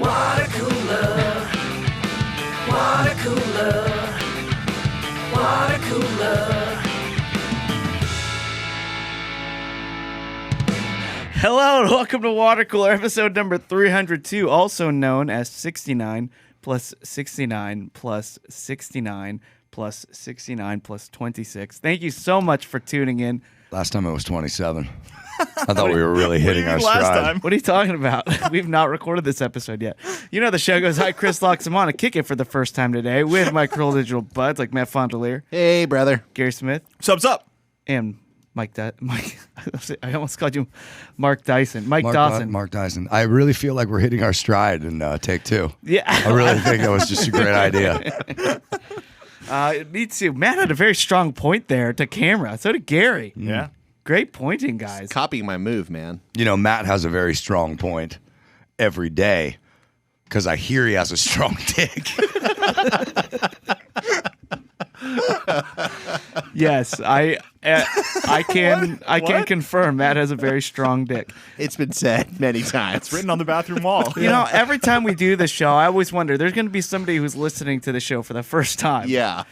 Watercooler, Watercooler, Watercooler. Hello and welcome to Watercooler, episode number 302, also known as 69 plus 69 plus 69 plus 69 plus 26. Thank you so much for tuning in. Last time it was 27. I thought we were really hitting our stride. What are you talking about? We've not recorded this episode yet. You know the show goes, hi, Chris Loxamana, kick it for the first time today with my Curl Digital buds like Matt Fondelier, Hey, brother. Gary Smith, Subs up. and Mike. I almost called you Mark Dyson. Mike Dawson. Mark Dyson. I really feel like we're hitting our stride in take two. Yeah. I really think that was just a great idea. Me too. Matt had a very strong point there to camera. So did Gary. Yeah. Great pointing, guys. Copying my move, man. You know, Matt has a very strong point every day because I hear he has a strong dick. Yes, I can confirm Matt has a very strong dick. It's been said many times. It's written on the bathroom wall. You know, every time we do this show, I always wonder, there's going to be somebody who's listening to the show for the first time. Yeah.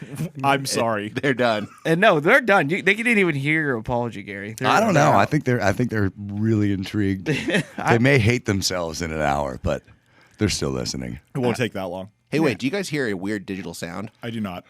I'm sorry. They're done. And no, they're done. They didn't even hear your apology, Gary. I don't know. I think they're really intrigued. They may hate themselves in an hour, but they're still listening. It won't take that long. Hey, wait. Do you guys hear a weird digital sound? I do not.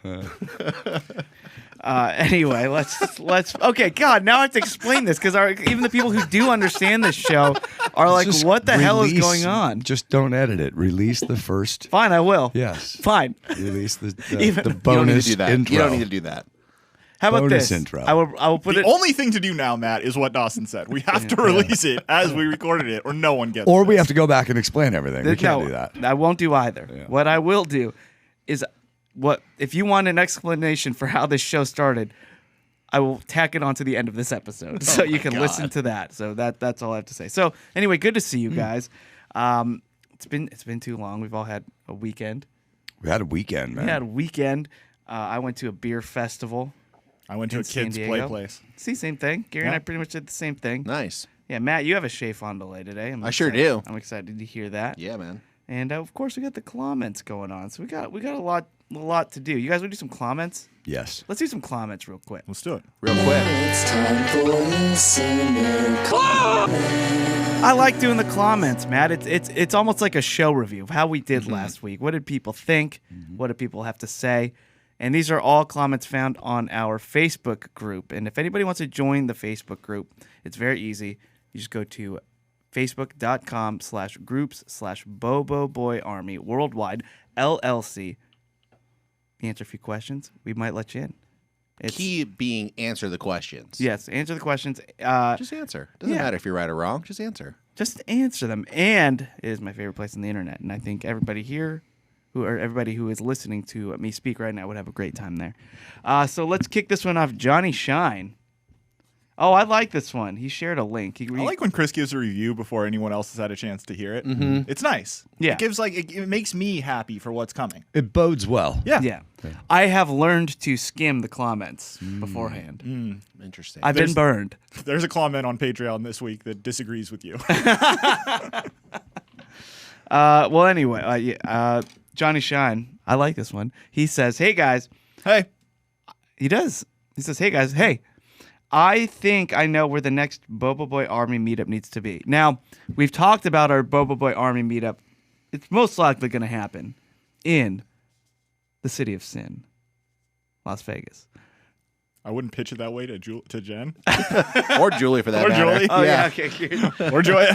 Anyway, let's. Okay, God, now I have to explain this because even the people who do understand this show are like, Just "What the hell is going on?" Just don't edit it. Release the first. Fine, I will. Yes. Fine. Release the Even- the You You don't need bonus to do that. intro. You don't need to do that. How about Bonus this? intro. I will put The it. only thing to do now, Matt, is what Dawson said. We have to release it as we recorded it, or no one gets Or it. we have to go back and explain everything. We can't No, do that. I won't do either. Yeah. What I will do is, if you want an explanation for how this show started, I will tack it onto the end of this episode, so you can listen to that. So that's all I have to say. So anyway, good to see you guys. It's been too long. We've all had a weekend. We had a weekend, man. We had a weekend. I went to a beer festival. I went to in a San kid's play Diego. place. See, same thing. Gary and Yeah. I pretty much did the same thing. Nice. Yeah, Matt, you have a Chef on delay today. I sure excited- do. I'm excited to hear that. Yeah, man. And of course, we got the comments going on. So we got a lot to do. You guys want to do some comments? Yes. Let's do some comments real quick. Let's do it. Real quick. It's time for listener I like doing the comments, Matt. It's almost like a show review of how we did last week. What did people think? What did people have to say? And these are all comments found on our Facebook group. And if anybody wants to join the Facebook group, it's very easy. You just go to facebook.com/groups/BoboBoyArmy Worldwide LLC. Answer a few questions. We might let you in. It's, Key being answer the questions. Yes, answer the questions. Just answer. Doesn't Yeah. matter if you're right or wrong. Just answer. Just answer them. And it is my favorite place on the internet. And I think everybody here, everybody who is listening to me speak right now would have a great time there. So let's kick this one off. Johnny Shine. Oh, I like this one. He shared a link. I like when Chris gives a review before anyone else has had a chance to hear it. Mm-hmm. It's nice. Yeah. It gives it makes me happy for what's coming. It bodes well. Yeah. Yeah. I have learned to skim the comments beforehand. Interesting. I've been burned. There's a comment on Patreon this week that disagrees with you. Well, anyway, Johnny Shine. I like this one. He says, "Hey guys." Hey. He does. He says, "Hey guys, hey. I think I know where the next Bobo Boy Army meetup needs to be." Now, we've talked about our Bobo Boy Army meetup. It's most likely going to happen in the city of sin, Las Vegas. I wouldn't pitch it that way to Jen. Or Julie, for that Or matter. Julie. Oh, Yeah. okay. Or Joy.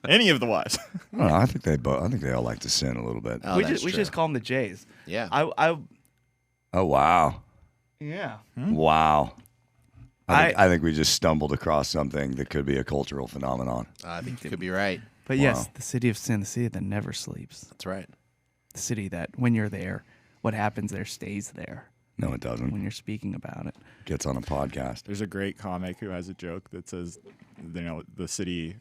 Any of the wives. I don't know, I think they all like to sin a little bit. Oh, we that's just true. call them the Jays. Yeah. Oh wow. Yeah. Wow. I think we just stumbled across something that could be a cultural phenomenon. I think you could be right. But Wow. yes, the city of sin, the city that never sleeps. That's right. The city that when you're there, what happens there stays there No, it doesn't. when you're speaking about it. Gets on a podcast. There's a great comic who has a joke that says, the city,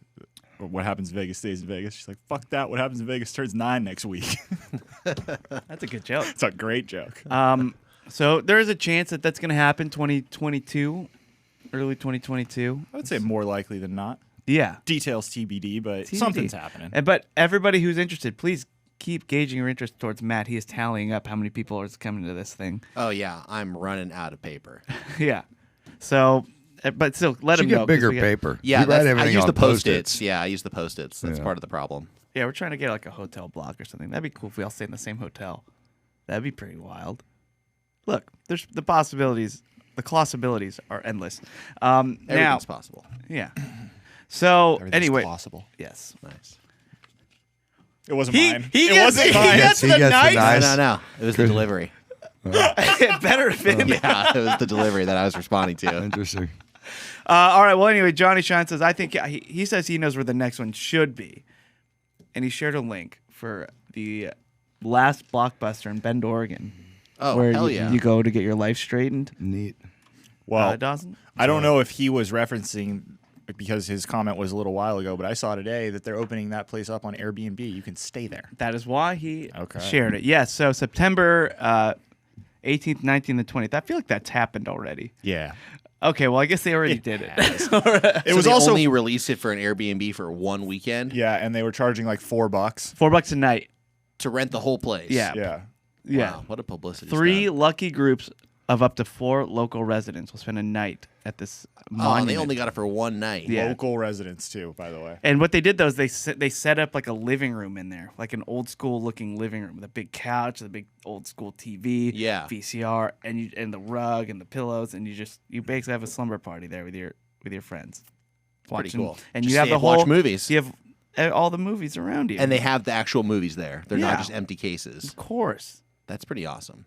or what happens in Vegas stays in Vegas. She's like, fuck that. What happens in Vegas turns 9 next week. That's a good joke. It's a great joke. So there is a chance that that's going to happen 2022, early 2022. I would say more likely than not. Yeah. Details TBD, but TBD. something's happening. But everybody who's interested, please keep gauging your interest towards Matt. He is tallying up how many people are coming to this thing. Oh yeah, I'm running out of paper. Yeah. So, but still, let You him know. get 'cause bigger we got- paper. Yeah, You write I everything use on the Post-its. Post-its. Yeah, I use the Post-its. That's Yeah. part of the problem. Yeah, we're trying to get like a hotel block or something. That'd be cool if we all stay in the same hotel. That'd be pretty wild. Look, there's the possibilities, the possibilities are endless. Now, Everything's possible. yeah. So Everything's anyway, possible. yes. Nice. It wasn't He mine. he it gets wasn't he mine. gets He the gets the nice. nice. No. It was the delivery. It better have been. Yeah, it was the delivery that I was responding to. Interesting. All right. Well, anyway, Johnny Shine says, I think he says he knows where the next one should be. And he shared a link for the last Blockbuster in Bend, Oregon. Oh, where hell you, yeah. you go to get your life straightened. Neat. Well, Dawson? I don't know if he was referencing because his comment was a little while ago, but I saw today that they're opening that place up on Airbnb. You can stay there. That is why he Okay. shared it. Yes. So September 18th, 19th, and 20th. I feel like that's happened already. Yeah. Okay. Well, I guess they already did it. It was they also only released it for an Airbnb for one weekend yeah, and they were charging like $4. $4 a night. to rent the whole place. Yeah. Yeah. Yeah. Wow, what a publicity. 3 stunt. lucky groups of up to 4 local residents will spend a night at this Oh, and monument. they only got it for one night. Yeah. Local residents too, by the way. And what they did though is they set up like a living room in there, like an old school looking living room with a big couch, a big old school TV, Yeah. VCR, and the rug and the pillows, and you basically have a slumber party there with your friends. Pretty cool. And Just you have stay the and watch whole movies. You have all the movies around you, And they have the actual movies there. They're Yeah. not just empty cases. of course. That's pretty awesome.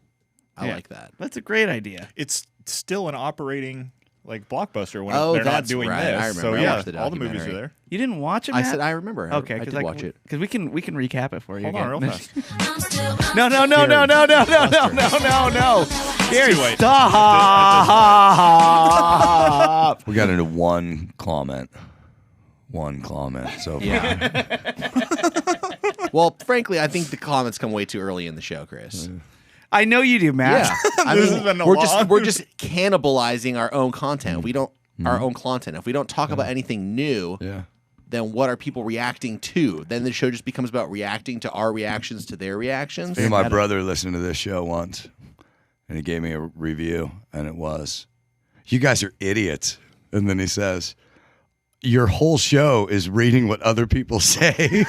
I Yeah. like that. That's a great idea. It's still an operating like Blockbuster when Oh, they're not that's doing right. this. I remember. So I yeah, watched the all the movies are documentary. there. You didn't watch it, I Matt? said I remember. Okay, I did watch it. because we can recap it for you. Hold on, again. real fast. No, Gary, too late. stop. We got into one comment. So far. Yeah. Well, frankly, I think the comments come way too early in the show, Chris. I know you do, Matt. Yeah. I This mean, has been a we're long- just cannibalizing our own content. We don't our own content. If we don't talk about anything new, Yeah. then what are people reacting to? Then the show just becomes about reacting to our reactions to their reactions. Me and my brother listened to this show once, and he gave me a review, and it was, "You guys are idiots." And then he says, "Your whole show is reading what other people say."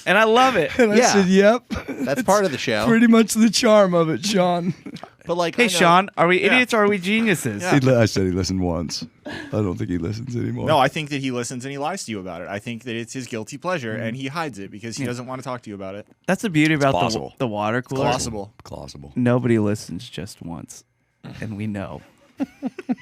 And I love it. And I Yeah. said, "Yep, That's part of the show. pretty much the charm of it, Sean." But like, I Hey, know- Sean, are we idiots or are we geniuses? Yeah. I said he listened once. I don't think he listens anymore. No, I think that he listens and he lies to you about it. I think that it's his guilty pleasure and he hides it because he doesn't want to talk to you about it. That's the beauty about plausible. the water cooler. Possible. Plausible. Nobody listens just once, and we know.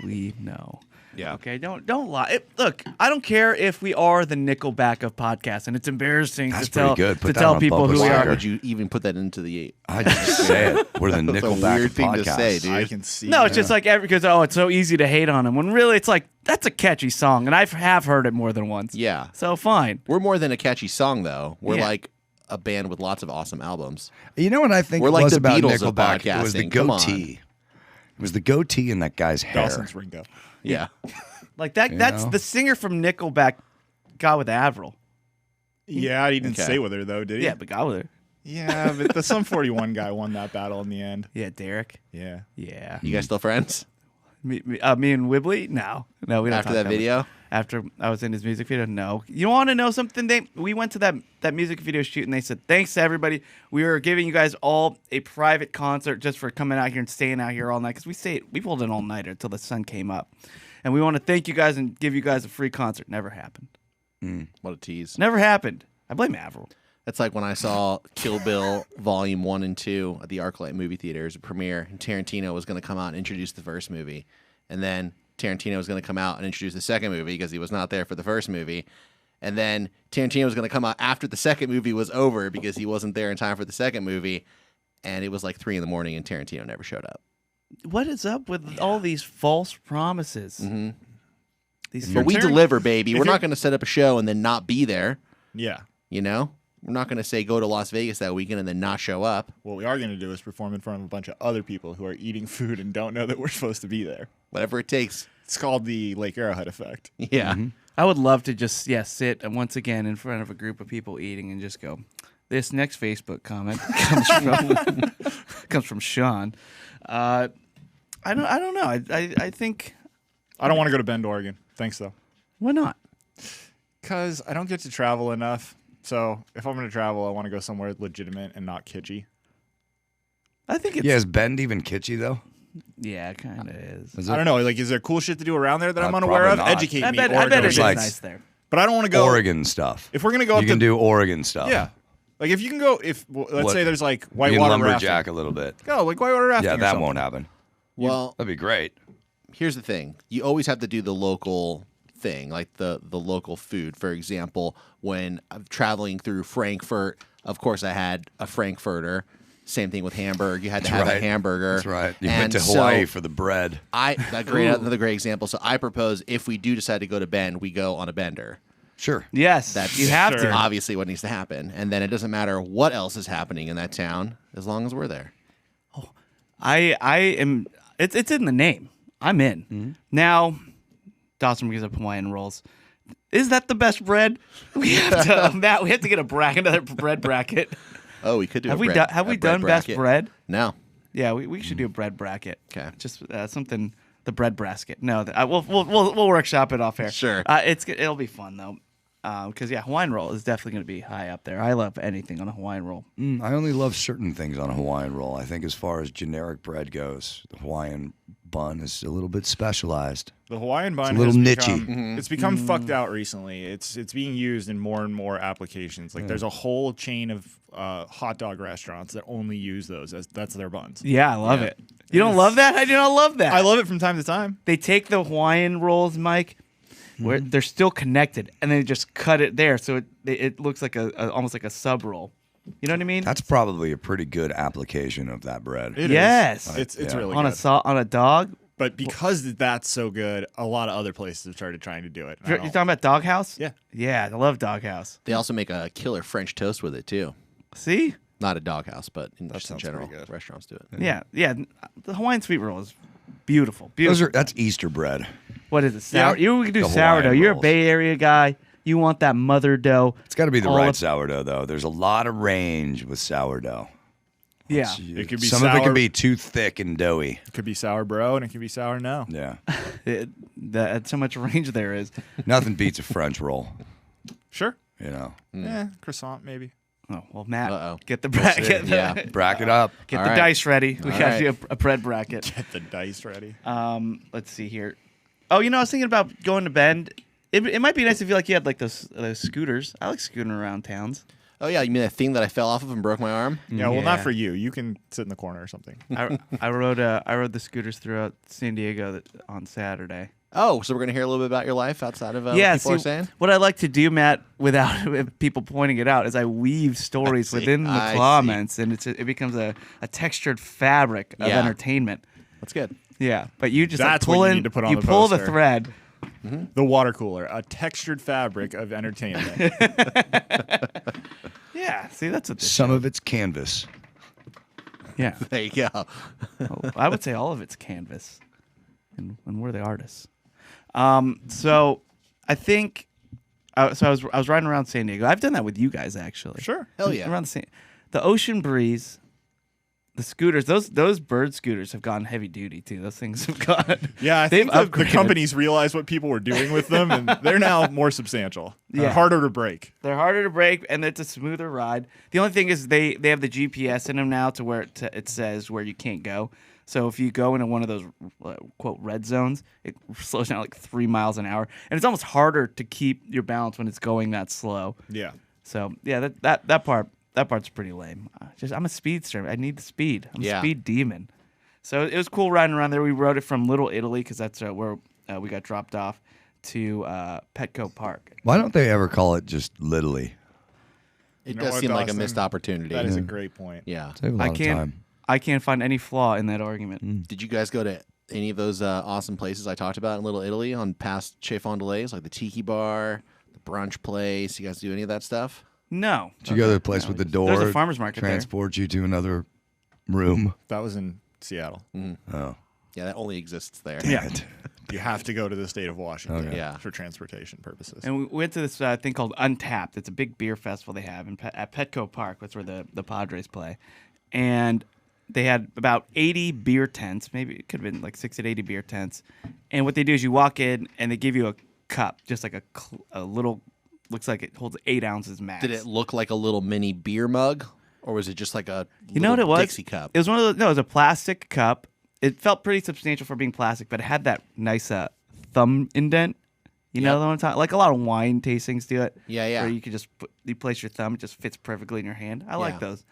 We know. Yeah. Okay, don't lie. Look, I don't care if we are the Nickelback of podcasts, and it's embarrassing That's to tell pretty good. Put to that tell on people bumper who we Why sticker. are. would you even put that into the? I just say it. We're the That's a Nickelback weird of thing to podcasts. say, dude. I can see. No, it's just like because it's so easy to hate on them. When really it's like that's a catchy song, and I have heard it more than once. Yeah. So fine. We're more than a catchy song, though. We're Yeah. like a band with lots of awesome albums. You know what I think We're it like was the about Beatles of Nickelback? It was the podcasting. Come on. goatee. It was the goatee in that guy's hair. Dawson's Ringo. Yeah. Like that. You That's know? the singer from Nickelback. Got with Avril. Yeah, he didn't Okay. stay with her though, did he? Yeah, but got with her. Yeah, but the Sum 41 guy won that battle in the end. Yeah, Derek. Yeah. Yeah. You guys still friends Me and Wibbly? No, we don't. after talk that much. video? After I was in his music video, no. You want to know something? We went to that music video shoot, and they said thanks to everybody. We were giving you guys all a private concert just for coming out here and staying out here all night because we pulled an all nighter until the sun came up, and we want to thank you guys and give you guys a free concert. Never happened. What a tease. Never happened. I blame Avril. That's like when I saw Kill Bill Volume 1 and 2 at the ArcLight movie theaters, a premiere, and Tarantino was going to come out and introduce the first movie. And then Tarantino was going to come out and introduce the second movie because he was not there for the first movie. And then Tarantino was going to come out after the second movie was over because he wasn't there in time for the second movie. And it was like 3 a.m. and Tarantino never showed up. What is up with all these false promises? Mm-hmm. These But we Tarant- deliver, baby. if We're you're- not going to set up a show and then not be there, Yeah. you know? We're not going to say go to Las Vegas that weekend and then not show up. What we are going to do is perform in front of a bunch of other people who are eating food and don't know that we're supposed to be there. Whatever it takes. It's called the Lake Arrowhead effect. Yeah. I would love to just sit and once again in front of a group of people eating and just go. This next Facebook comment comes from Sean. I don't know. I think I don't want to go to Bend, Oregon. Thanks though. why not? Because I don't get to travel enough. So if I'm going to travel, I want to go somewhere legitimate and not kitschy. I think it's Yeah, is Bend even kitschy though? yeah, it kind of is. Is I don't know. Like, is there cool shit to do around there that I'm unaware probably of? not. Educate I me. bet Oregon. it is like- nice there. But I don't want to go. Oregon stuff. If we're going to go You up can to do Oregon stuff. yeah, like if you can go, if let's What- say there's like You can whitewater lumberjack rafting. a little bit. Go like whitewater rafting. Yeah, or that something. won't happen. Well, That'd be great. here's the thing. You always have to do the local thing, like the local food. For example, when I'm traveling through Frankfurt, of course I had a Frankfurter. Same thing with Hamburg. You had to have a right. hamburger. That's right. You And went to so Hawaii for the bread. another great example. So I propose if we do decide to go to Bend, we go on a bender. Sure. Yes, That's you have Sure. to. obviously what needs to happen. And then it doesn't matter what else is happening in that town as long as we're there. I am. It's in the name. I'm in. Mm-hmm. Now, Dawson brings up Hawaiian rolls. Is that the best bread? We have to, Matt. We have to get another bread bracket. Oh, we could do Have a we bread, done? Have a we bread done bracket. best bread? No. Yeah, we should do a bread bracket. 'Kay. Just something. The bread basket. No, we'll workshop it off air. Sure. It'll be fun though. Because Hawaiian roll is definitely going to be high up there. I love anything on a Hawaiian roll. I only love certain things on a Hawaiian roll. I think as far as generic bread goes, the Hawaiian bun is a little bit specialized. The Hawaiian bun a little has nichey. become, it's become fucked out recently. It's being used in more and more applications. Like there's a whole chain of hot dog restaurants that only use those as that's their buns. Yeah, I love it. You don't love that? I do not love that. I love it from time to time. They take the Hawaiian rolls, Mike, where they're still connected, and they just cut it there, so it looks like almost like a sub roll. You know what I mean? That's probably a pretty good application of that bread. It is. Yes. It's Yeah. really on good. on a dog. But because that's so good, a lot of other places have started trying to do it. You're talking about Doghouse? Yeah. Yeah, I love Doghouse. They also make a killer French toast with it too. See? Not a doghouse, but just in sounds general, pretty good. restaurants do it. Yeah. The Hawaiian sweet roll is beautiful. Beautiful. That's Easter bread. What is it? Sour. Yeah. We can do The sourdough. Hawaiian You're a rolls. Bay Area guy. You want that mother dough. It's got to be the All right up- sourdough, though. There's a lot of range with sourdough. Yeah. It could be Some of it sour- can be too thick and doughy. It could be sour bro and it could be sour no. Yeah. That's how much range there is. Nothing beats a French roll, Sure. you know. Yeah, croissant maybe. Oh, well, Matt, Uh-oh. get the We'll see. bracket. Yeah. Bracket up. Get All the right. dice ready. We All got right. you a bread bracket. Get the dice ready. Let's see here. Oh, I was thinking about going to Bend. It might be nice if you had like those scooters. I like scooting around towns. Oh yeah, you mean that thing that I fell off of and broke my arm? Yeah, well, not Yeah. for you. You can sit in the corner or something. I rode the scooters throughout San Diego on Saturday. Oh, so we're gonna hear a little bit about your life outside of what Yeah, people are see, saying? what I like to do, Matt, without people pointing it out, is I weave stories I see, within the I see. comments, and it becomes a textured fabric of Yeah. entertainment. That's good. Yeah, but you just That's pull what you in, need to put on you the pull the poster. thread. The water cooler, a textured fabric of entertainment. Yeah, see, that's what this Some of it's canvas. Yeah, There you go. I would say all of it's canvas, and we're the artists. So I think, so I was riding around San Diego. I've done that with you guys actually. Sure. Hell yeah. Around the ocean breeze, the scooters. Those bird scooters have gone heavy duty too. Those things have gone. Yeah, I they've think the upgraded. companies realized what people were doing with them, and they're now more substantial. Yeah. They're harder to break. They're harder to break, and it's a smoother ride. The only thing is they have the GPS in them now to where it says where you can't go. So if you go into one of those quote red zones, it slows down like 3 miles an hour, and it's almost harder to keep your balance when it's going that slow. Yeah. So yeah, that part's pretty lame. I'm a speedster. I need the speed. I'm Yeah. a speed demon. So it was cool riding around there. We rode it from Little Italy because that's where we got dropped off to Petco Park. Why don't they ever call it just Littly? It know does what, seem like a Dawson? missed opportunity. That is a great point. Yeah. Save a lot of time. I can't find any flaw in that argument. Did you guys go to any of those awesome places I talked about in Little Italy on past Chez Fondelays, like the Tiki Bar, the brunch place? You guys do any of that stuff? No. Did you go to the place with the door? There's a farmer's market there. Transport you to another room. That was in Seattle. Oh, Yeah, that only exists there. Yeah. it. You have to go to the state of Washington Okay. Yeah. for transportation purposes. And we went to this thing called Untapped. It's a big beer festival they have at Petco Park. That's where the Padres play. And they had about 80 beer tents. Maybe it could have been like 60 to 80 beer tents. And what they do is you walk in and they give you a cup, just like a little, looks like it holds 8 ounces max. Did it look like a little mini beer mug, or was it just like a You know what it was? Dixie cup? It was one of those. No, it was a plastic cup. It felt pretty substantial for being plastic, but it had that nice thumb indent. You know Yep. the one I'm talking. Like a lot of wine tastings do it. Yeah, yeah. Where you could just you place your thumb, it just fits perfectly in your hand. I like Yeah. those.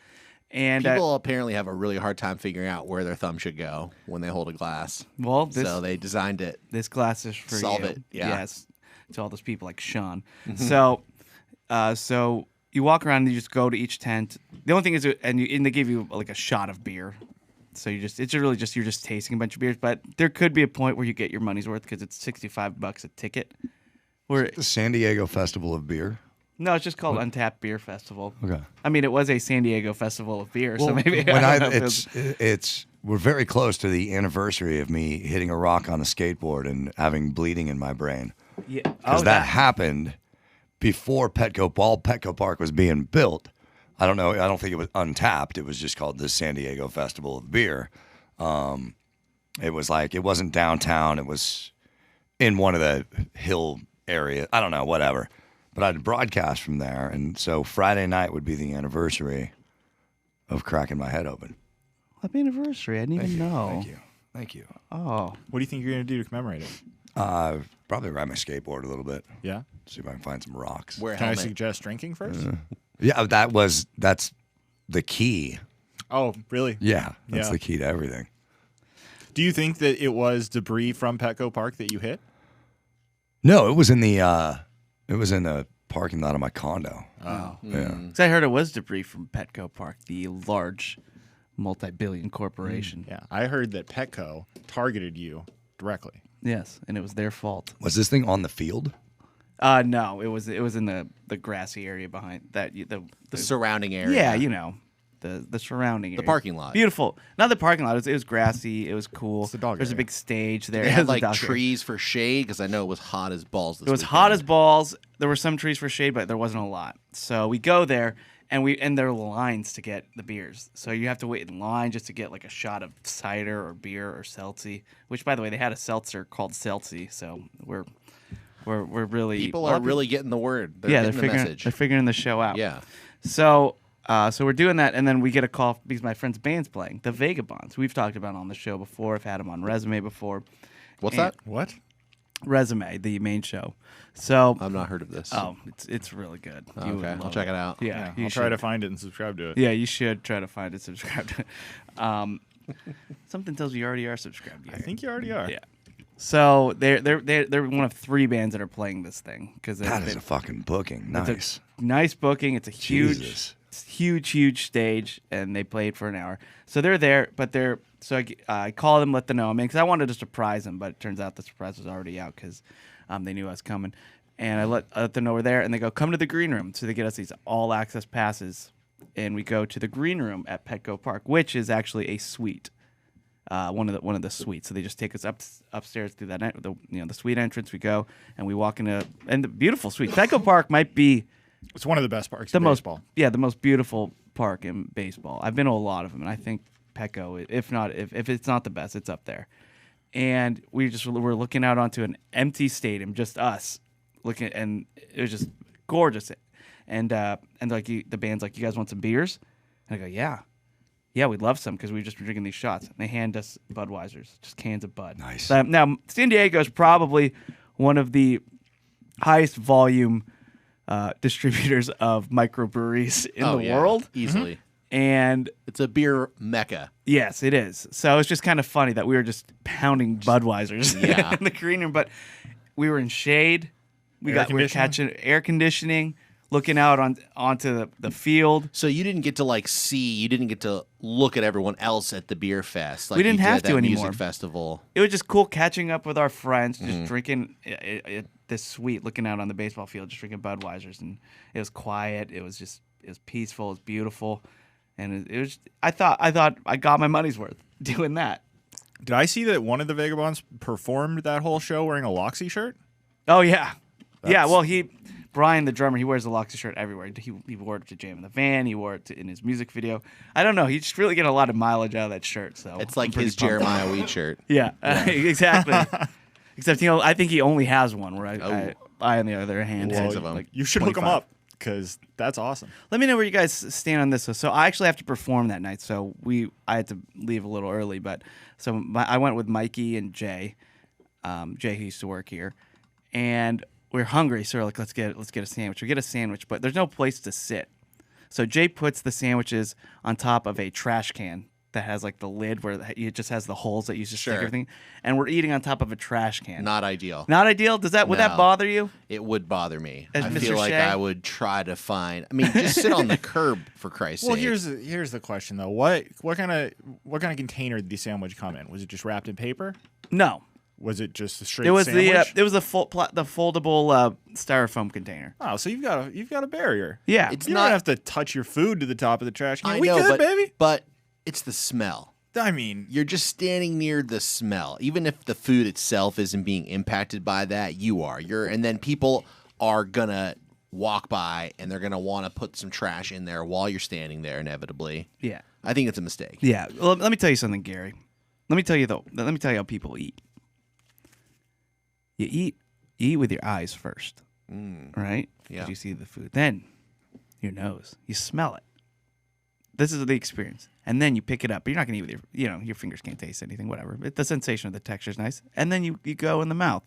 And People apparently have a really hard time figuring out where their thumb should go when they hold a glass. well, this So they designed it. this glass is for Solve you. it, yeah. Yes, to all those people like Sean. So you walk around and you just go to each tent. The only thing is, and they give you like a shot of beer. So it's really just you're just tasting a bunch of beers. But there could be a point where you get your money's worth because it's $65 a ticket. Where The San Diego Festival of Beer. no, it's just called Untapped Beer Festival. Okay. I mean, it was a San Diego Festival of beer, so maybe when I don't know if it's we're very close to the anniversary of me hitting a rock on a skateboard and having bleeding in my brain yeah. because that happened before Petco Park was being built. I don't know. I don't think it was Untapped. It was just called the San Diego Festival of Beer. It was like it wasn't downtown. It was in one of the hill areas. I don't know. Whatever. But I'd broadcast from there, and so Friday night would be the anniversary of cracking my head open. Happy anniversary! I didn't even know. Thank you. Oh, What do you think you're going to do to commemorate it? Probably ride my skateboard a little bit. Yeah. See if I can find some rocks. Wear a Can I helmet. suggest drinking first? Yeah, that's the key. Oh, really? Yeah, that's Yeah. the key to everything. Do you think that it was debris from Petco Park that you hit? No, it was in the parking lot of my condo. Oh. Yeah. 'cause I heard it was debris from Petco Park, the large, multi-billion corporation. Yeah. I heard that Petco targeted you directly. Yes, and it was their fault. Was this thing on the field? No, it was in the grassy area behind that. The surrounding area. Yeah, you know, the surrounding area. The parking lot. Beautiful. Not the parking lot. It was grassy. It was cool. It's the dog There's a area. big stage there. They It had was a like dog area. trees for shade because I know it was hot as balls. It was hot as balls. There were some trees for shade, but there wasn't a lot. So we go there, and there are lines to get the beers. So you have to wait in line just to get like a shot of cider or beer or seltzy. Which, by the way, they had a seltzer called seltzy. So we're really People are really getting the word. They're they're getting the figuring message. they're figuring the show out. Yeah. So we're doing that, and then we get a call because my friend's band's playing, the Vagabonds. We've talked about it on the show before. I've had them on Resume before. What's And- that? What? Resume, the main show. So I've not heard of this. it's really good. Oh, You would okay. I'll love check it out. Yeah, you I'll try should. to find it and subscribe to it. Yeah, you should try to find it, subscribe to it. Something tells me you already are subscribed. I Gary. think you already are. Yeah. So they're one of 3 bands that are playing this thing because That is a fucking booking. Nice. nice booking. It's a Jesus. huge stage, and they played for an hour. So they're there, but I called them, let them know. I mean, because I wanted to surprise them, but it turns out the surprise was already out because they knew I was coming. And I let them know we're there, and they go, come to the green room. So they get us these all access passes, and we go to the green room at Petco Park, which is actually a suite. One of the suites. So they just take us upstairs through the suite entrance. We go and we walk into the beautiful suite. Petco Park might be It's one of the best parks the in most baseball. the most beautiful park in baseball. I've been to a lot of them, and I think Petco, if it's not the best, it's up there. And we're looking out onto an empty stadium, just us looking, and it was just gorgeous. And like the band's like, you guys want some beers? And I go, yeah, we'd love some because we've just been drinking these shots. And they hand us Budweisers, just cans of Bud. Nice. Now, San Diego is probably one of the highest volume distributors of microbreweries in the world. Easily. And It's a beer mecca. yes, it is. So it's just kind of funny that we were just pounding Budweisers Yeah. in the green room, but we were in shade. We were conditioning? catching air conditioning, looking out onto the field. So you didn't get to look at everyone else at the beer fest. Like We didn't you did have at to that anymore. music festival. It was just cool catching up with our friends, just drinking this sweet, looking out on the baseball field, just drinking Budweisers, and it was quiet. It was peaceful. It was beautiful, and it was. I thought I got my money's worth doing that. Did I see that one of the Vagabonds performed that whole show wearing a Loxy shirt? Oh yeah, yeah. Well, Brian, the drummer, he wears the Loxy shirt everywhere. He wore it to jam in the van. He wore it in his music video. I don't know. He just really get a lot of mileage out of that shirt. So It's like I'm pretty his pumped. Jeremiah Weed shirt. Yeah, exactly. Except I think he only has one. Where I on the other hand, Well, has, of 'em. like You should hook him 25. up because that's awesome. Let me know where you guys stand on this. So I actually have to perform that night. So I had to leave a little early, but I went with Mikey and Jay. Jay, who used to work here, and we were hungry. So we're like, let's get a sandwich. We get a sandwich, but there's no place to sit. So Jay puts the sandwiches on top of a trash can that has like the lid where it just has the holes that you just stick Sure. everything. And we're eating on top of a trash can. Not ideal. Not ideal. Would that No. bother you? It would bother me. As I Mr. feel like Shea? I would try to find. I mean, just sit on the curb for Christ's Well, sake. here's the question though. What kind of container did the sandwich come in? Was it just wrapped in paper? No. Was it just a straight It was sandwich? the foldable styrofoam container. Oh, so you've got a barrier. Yeah. It's You not- don't have to touch your food to the top of the trash can. I We know, good, but, baby. but it's the smell. I mean, You're just standing near the smell. Even if the food itself isn't being impacted by that, you are. And then people are gonna walk by and they're gonna want to put some trash in there while you're standing there. Inevitably, Yeah. I think it's a mistake. Yeah. Well, let me tell you something, Gary. Let me tell you how people eat. You eat with your eyes first, right? Yeah. 'Cause you see the food. Then your nose. You smell it. This is the experience. And then you pick it up. But you're not going to eat with your fingers can't taste anything, whatever. But the sensation of the texture is nice. And then you go in the mouth.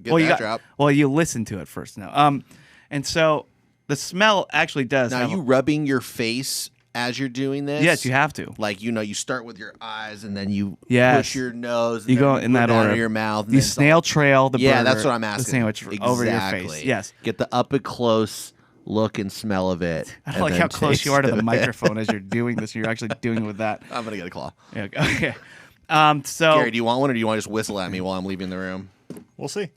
Get that drop. Well, you listen to it first now. And so the smell actually does. Now, have you rubbing your face as you're doing this? yes, you have to. Like, you start with your eyes and then you Yes. push your nose. And You then go in that down order. to your mouth. And You then it's snail trail the Yeah, burger, that's what I'm asking. The sandwich over your face. Exactly. Yes. Get the up and close look and smell of it. I don't and like then how close you taste are to the of it. microphone as you're doing this. You're actually doing it with that. I'm going to get a claw. Yeah, okay. So Gary, do you want one or do you want to just whistle at me while I'm leaving the room? we'll see.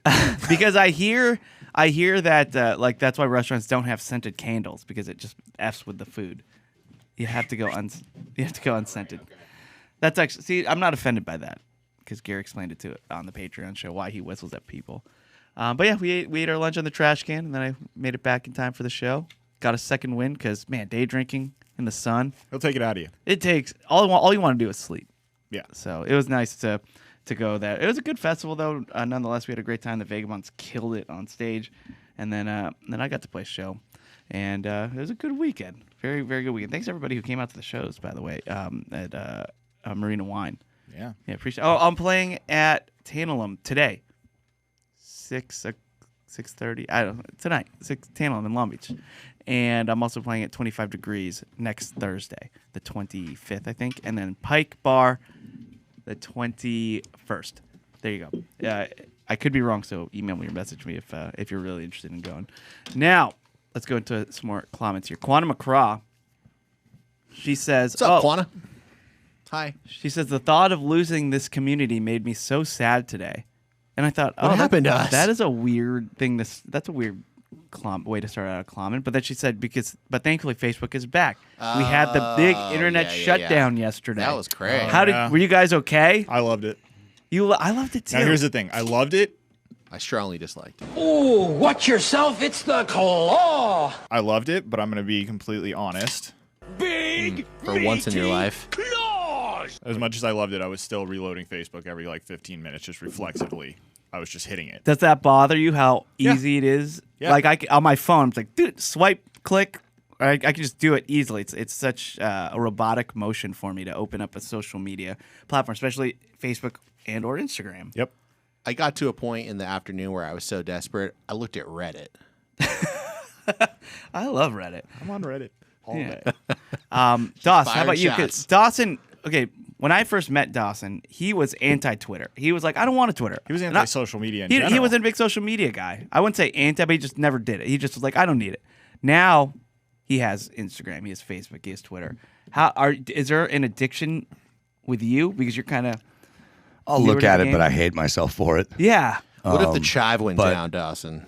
because I hear that like that's why restaurants don't have scented candles because it just f's with the food. You have to go unscented. That's actually I'm not offended by that because Gary explained it to it on the Patreon show why he whistles at people. But yeah, we ate our lunch on the trash can and then I made it back in time for the show. Got a second win because man, day drinking in the sun. He'll take it out of you. It takes all you want to do is sleep. Yeah. So it was nice to go there. It was a good festival though. Nonetheless, we had a great time. The Vagabonds killed it on stage, and then I got to play a show, and it was a good weekend. Very very good weekend. Thanks everybody who came out to the shows. By the way, at Marina Wine. Yeah. Yeah, appreciate. Oh, I'm playing at Tantalum today. 6:30. I don't know, tonight. Tantalum in Long Beach. And I'm also playing at 25 Degrees next Thursday, the 25th, I think. And then Pike Bar, the 21st. There you go. I could be wrong, so email me or message me if you're really interested in going. Now, let's go into some more comments here. Quantum McCraw, she says... What's up, Quana? Hi. She says, the thought of losing this community made me so sad today. And I thought, What happened to us? That is a weird thing. That's a weird way to start out a comment. But then she said, but thankfully Facebook is back. We had the big internet shutdown yesterday. That was crazy. Were you guys okay? I loved it. I loved it too. Now here's the thing. I loved it. I strongly disliked it. Ooh, watch yourself, it's the claw. I loved it, but I'm going to be completely honest. Big For once in your life. claws. As much as I loved it, I was still reloading Facebook every 15 minutes, just reflexively. I was just hitting it. Does that bother you? How easy it is? Yeah. Like on my phone, it's like, dude, swipe, click. I can just do it easily. It's such a robotic motion for me to open up a social media platform, especially Facebook and or Instagram. Yep. I got to a point in the afternoon where I was so desperate, I looked at Reddit. I love Reddit. I'm on Reddit all Yeah. day. Dawson, how firing about you? 'Cause shots. Dawson, okay, when I first met Dawson, he was anti-Twitter. He was like, I don't want a Twitter. He was And I- anti-social media in He general. was a big social media guy. I wouldn't say anti, but he just never did it. He just was like, I don't need it. Now he has Instagram, he has Facebook, he has Twitter. Is there an addiction with you? Because you're kind of I'll newer look to at the it, game? but I hate myself for it. Yeah. What if the chive went but- down, Dawson?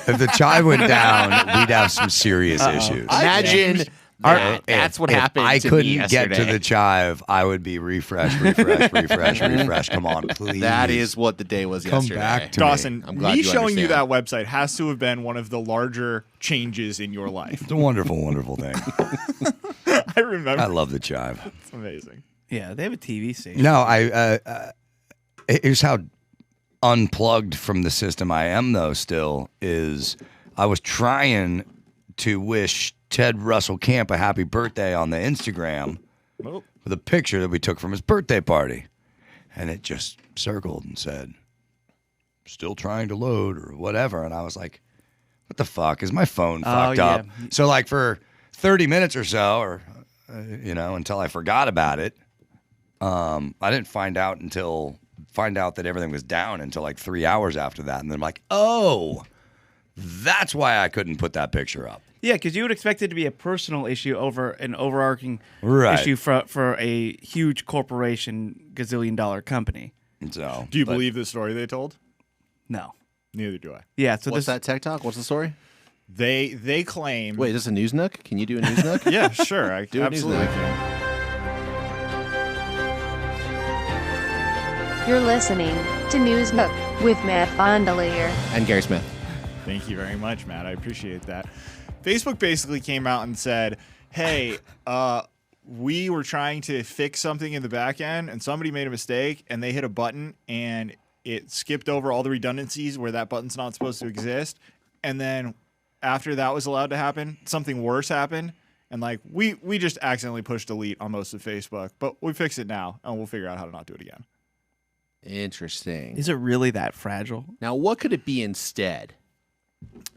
If the chive went down, we'd have some serious issues. Imagine That's what if happened I to me couldn't get to yesterday. the chive, I would be refresh. Come on, please. That is what the day was Come yesterday. back to Dawson, I'm glad me you showing you understand. that website has to have been one of the larger changes in your life. It's a wonderful, wonderful thing. I remember. I love the chive. It's amazing. Yeah, they have a TV station. No, here's how unplugged from the system I am, though, still, is I was trying to wish Ted Russell Camp a happy birthday on the Instagram Oh, with a picture that we took from his birthday party. And it just circled and said, still trying to load or whatever. And I was like, what the fuck? Is my phone fucked yeah. up? So, like, for 30 minutes or so, or, until I forgot about it, I didn't find out that everything was down until like 3 hours after that. And then I'm like, oh, that's why I couldn't put that picture up. Yeah, because you would expect it to be a personal issue over an overarching Right. issue for a huge corporation, gazillion-dollar company. So, do you believe the story they told? No. Neither do I. Yeah, so What's this that tech talk? What's the story? They claim. Wait, is this a news nook? Can you do a news nook? Yeah, sure. I Do a news absolutely nook. can. You're listening to News Nook with Matt Fondelier. And Gary Smith. Thank you very much, Matt. I appreciate that. Facebook basically came out and said, hey, we were trying to fix something in the back end and somebody made a mistake and they hit a button and it skipped over all the redundancies where that button's not supposed to exist. And then after that was allowed to happen, something worse happened. And like we just accidentally pushed delete on most of Facebook, but we fix it now and we'll figure out how to not do it again. Interesting. is it really that fragile? Now, what could it be instead?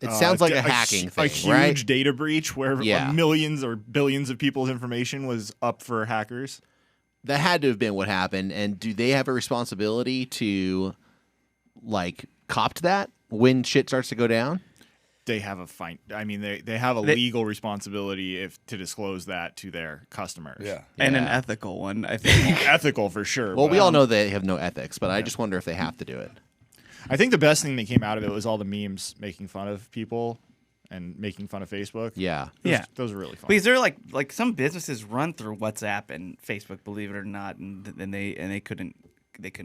It sounds like a hacking thing, a huge right? data breach where Yeah. millions or billions of people's information was up for hackers. That had to have been what happened. And do they have a responsibility to, like, cop to that when shit starts to go down? They have a fine. I mean, they have a legal responsibility to disclose that to their customers. yeah. And an Yeah. ethical one, I think. Ethical for sure. Well, but, we all know they have no ethics, but I just wonder if they have to do it. I think the best thing that came out of it was all the memes making fun of people and making fun of Facebook. Yeah. Yeah. Those are really fun. Because they're like some businesses run through WhatsApp and Facebook, believe it or not, and they couldn't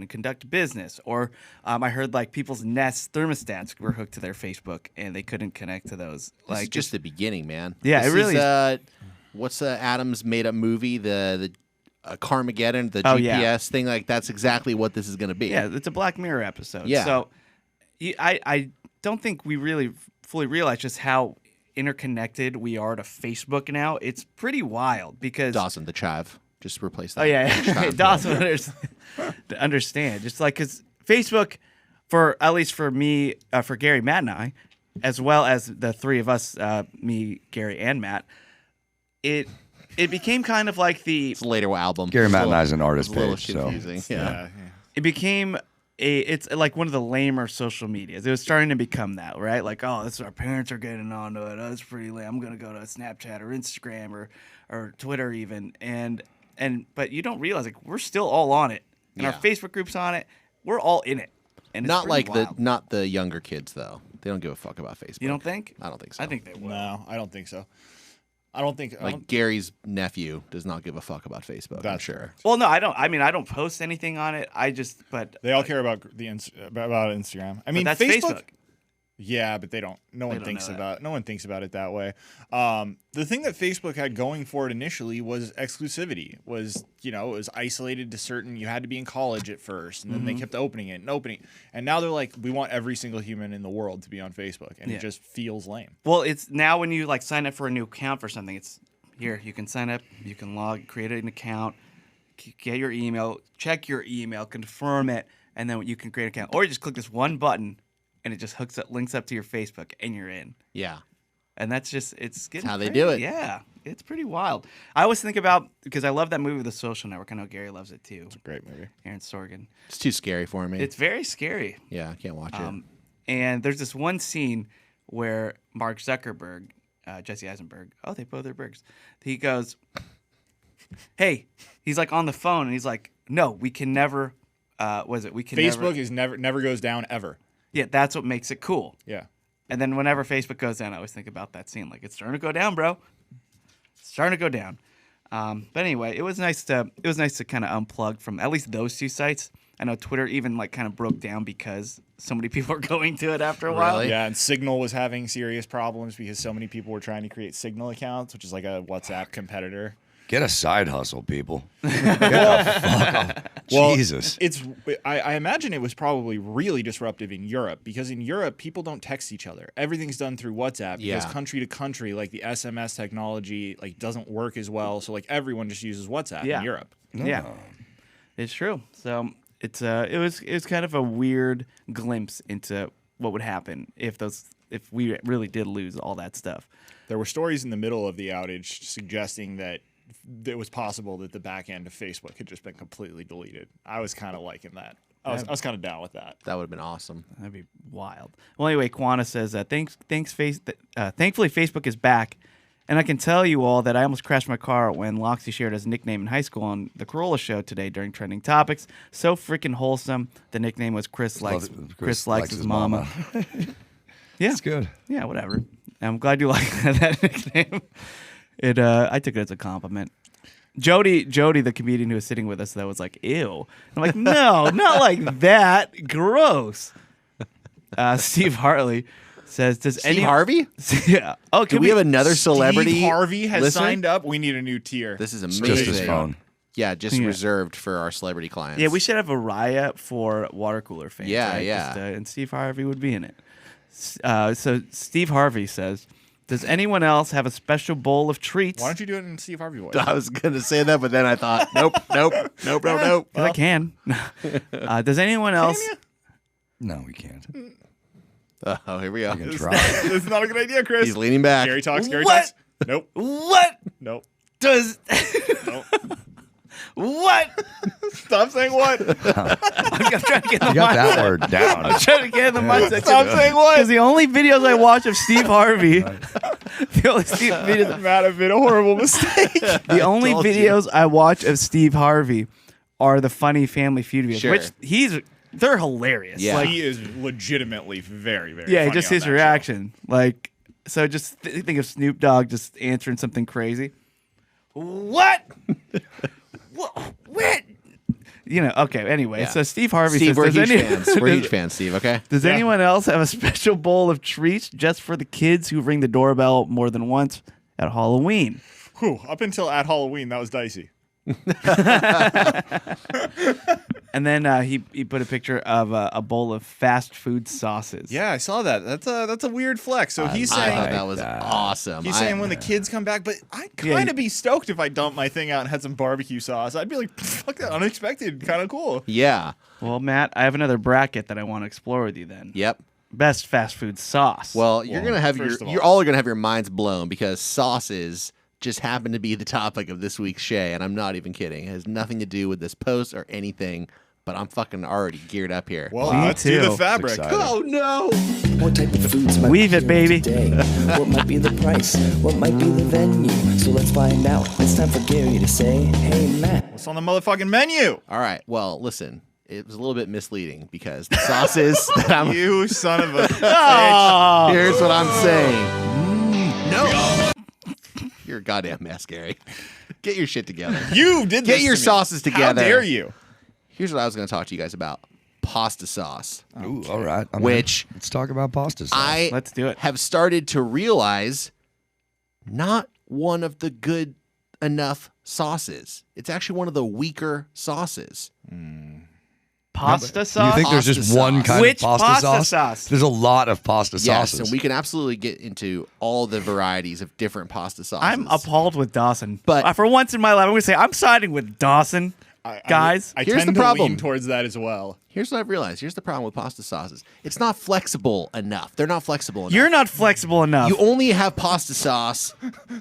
conduct business. Or I heard like people's Nest thermostats were hooked to their Facebook and they couldn't connect to those. This Like is just the beginning, man. Yeah, This it really is. What's Adam's made up movie? The Carmageddon, the Oh, GPS yeah. thing. Like that's exactly what this is going to be. yeah, it's a Black Mirror episode. Yeah. So I don't think we really fully realize just how interconnected we are to Facebook now. It's pretty wild because Dawson, the chive. Just replace that. Oh yeah, Chive. Dawson to understand. Just like because Facebook, for at least for me, for Gary, Matt, and I, as well as the three of us, me, Gary, and Matt, it became kind of like the It's a later album. Gary It's a Matt and little- I's an artist it's a little page, so confusing. Yeah. yeah. it became it's like one of the lamer social medias. It was starting to become that, right? Like, oh, this our parents are getting onto it. Oh, it's pretty lame. I'm gonna go to Snapchat or Instagram or Twitter even. But you don't realize like we're still all on it, and our Yeah. Facebook group's on it. We're all in it, and it's Not pretty like wild. not the younger kids though. They don't give a fuck about Facebook. You don't think? I don't think so. I think they will. No, I don't think so. I don't think. I like don't, Gary's nephew does not give a fuck about Facebook. I'm That's sure. correct. Well, no, I don't. I mean, I don't post anything on it. But They all care about about Instagram. I mean, that's Facebook. Facebook. Yeah, but they don't. No one don't thinks know that. about. No one thinks about it that way. The thing that Facebook had going for it initially was exclusivity. It was isolated to certain. You had to be in college at first, and then they kept opening it, and now they're like, we want every single human in the world to be on Facebook, and Yeah. it just feels lame. Well, it's now when you like sign up for a new account for something. It's here. You can sign up. You can create an account, get your email, check your email, confirm it, and then you can create an account. Or you just click this one button, and it just links up to your Facebook, and you're in. Yeah. And it's getting how they crazy. do it. Yeah, it's pretty wild. I always think about because I love that movie, The Social Network. I know Gary loves it too. Great movie. Aaron Sorkin. It's too scary for me. It's very scary. yeah, I can't watch it. And there's this one scene where Mark Zuckerberg, Jesse Eisenberg, oh, they both are Bergs. He goes, hey, he's like on the phone, and he's like, no, we can never, we can Facebook never. is never goes down ever. Yeah, that's what makes it cool. Yeah. And then whenever Facebook goes down, I always think about that scene. Like, it's starting to go down, bro. starting to go down. But anyway, it was nice to kind of unplug from at least those two sites. I know Twitter even like kind of broke down because so many people are going to it after a while. Really? Yeah, and Signal was having serious problems because so many people were trying to create Signal accounts, which is like a WhatsApp competitor. Get a side hustle, people. Get the fuck off. Well, Jesus. I imagine it was probably really disruptive in Europe because in Europe people don't text each other. Everything's done through WhatsApp because country to country, like the SMS technology, like doesn't work as well. So like everyone just uses WhatsApp in Europe. Yeah, it's true. So it was kind of a weird glimpse into what would happen if we really did lose all that stuff. There were stories in the middle of the outage suggesting that it was possible that the back end of Facebook had just been completely deleted. I was kind of liking that. I was kind of down with that. That would have been awesome. That'd be wild. Well, anyway, Quana says, thankfully Facebook is back. And I can tell you all that I almost crashed my car when Loxy shared his nickname in high school on the Corolla show today during Trending Topics. So freaking wholesome. The nickname was Chris likes his mama. Yeah. It's good. Yeah, whatever. I'm glad you like that nickname. I took it as a compliment. Jody, the comedian who was sitting with us, though, was like, ew. I'm like, no, not like that. Gross. Steve Hartley says, Steve Harvey? Yeah. Oh, Do we have another celebrity? Steve Harvey has listener? signed up. We need a new tier. This is It's amazing. just his phone. Yeah, just reserved for our celebrity clients. Yeah, we should have a riot for Watercooler fans. Yeah, right? yeah. And Steve Harvey would be in it. So Steve Harvey says, does anyone else have a special bowl of treats? Why don't you do it in Steve Harvey voice? I was going to say that, but then I thought, nope. 'Cause I can. Does anyone else? No, we can't. Oh, here we go. I can try. This is not a good idea, Chris. He's leaning back. Gary talks. What? Nope. What Nope. does? Nope. What? Stop saying what. I'm trying to get in the You got that mindset. word down. I'm trying to get in the mindset. Stop saying what. Because the only videos I watch of Steve Harvey, the only videos, Matt, I've made a horrible mistake. the only told you. videos I watch of Steve Harvey are the funny Family Feud videos, Sure. which they're hilarious. Yeah. Like, He is legitimately very, very yeah, funny just on his that show. reaction. Like, so just think of Snoop Dogg just answering something crazy. What? What? You know, okay, anyway. Yeah. So Steve Harvey Steve, says, we're does huge any- fans. We're huge fans, Steve, okay? Does Yeah. anyone else have a special bowl of treats just for the kids who ring the doorbell more than once at Halloween? Whew, up until at Halloween, that was dicey. And then he put a picture of a bowl of fast food sauces. Yeah, I saw that. That's a weird flex. So he's I saying thought that was awesome. he's saying when the kids come back, but I'd kind of be stoked if I dumped my thing out and had some barbecue sauce. I'd be like, fuck that, unexpected, kind of cool. Yeah. Well, Matt, I have another bracket that I want to explore with you then. Yep. Best fast food sauce. Well, you're gonna have first of all- you're all gonna have your minds blown because sauces just happen to be the topic of this week's Shay, and I'm not even kidding. It has nothing to do with this post or anything, but I'm fucking already geared up here. Well, Me let's do too. the fabric. Exciting. Oh no! What type of foods might Weave be it, here baby. today? What might be the price? What might be the venue? So let's find out. It's time for Gary to say, hey, Matt. What's on the motherfucking menu? All right. Well, listen. It was a little bit misleading because the sauces that I'm. You son of a bitch. Here's what I'm saying. No. You're a goddamn mess, Gary. Get your shit together. You did this Get your to me. sauces together. How dare you? Here's what I was going to talk to you guys about: pasta sauce. Ooh, all right. I'm Which- in. Let's talk about pasta sauce. I Let's do it. have started to realize not one of the good enough sauces. It's actually one of the weaker sauces. Pasta sauce? You think there's just Pasta one sauce. kind Which of pasta sauce? There's a lot of pasta Yes, sauces. and we can absolutely get into all the varieties of different pasta sauces. I'm appalled with Dawson. But- for once in my life, I'm going to say I'm siding with Dawson. Guys, I Here's tend the to problem. lean towards that as well. Here's what I've realized. Here's the problem with pasta sauces. It's not flexible enough. They're not flexible enough. you're not flexible enough. You only have pasta sauce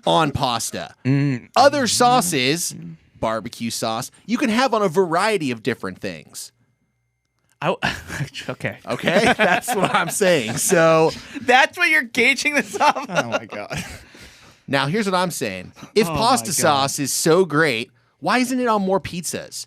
on pasta. Other sauces, barbecue sauce, you can have on a variety of different things. Okay. Okay? That's what I'm saying. So That's what you're gauging this off. Oh my god. now here's what I'm saying. If Oh my pasta God. sauce is so great, why isn't it on more pizzas?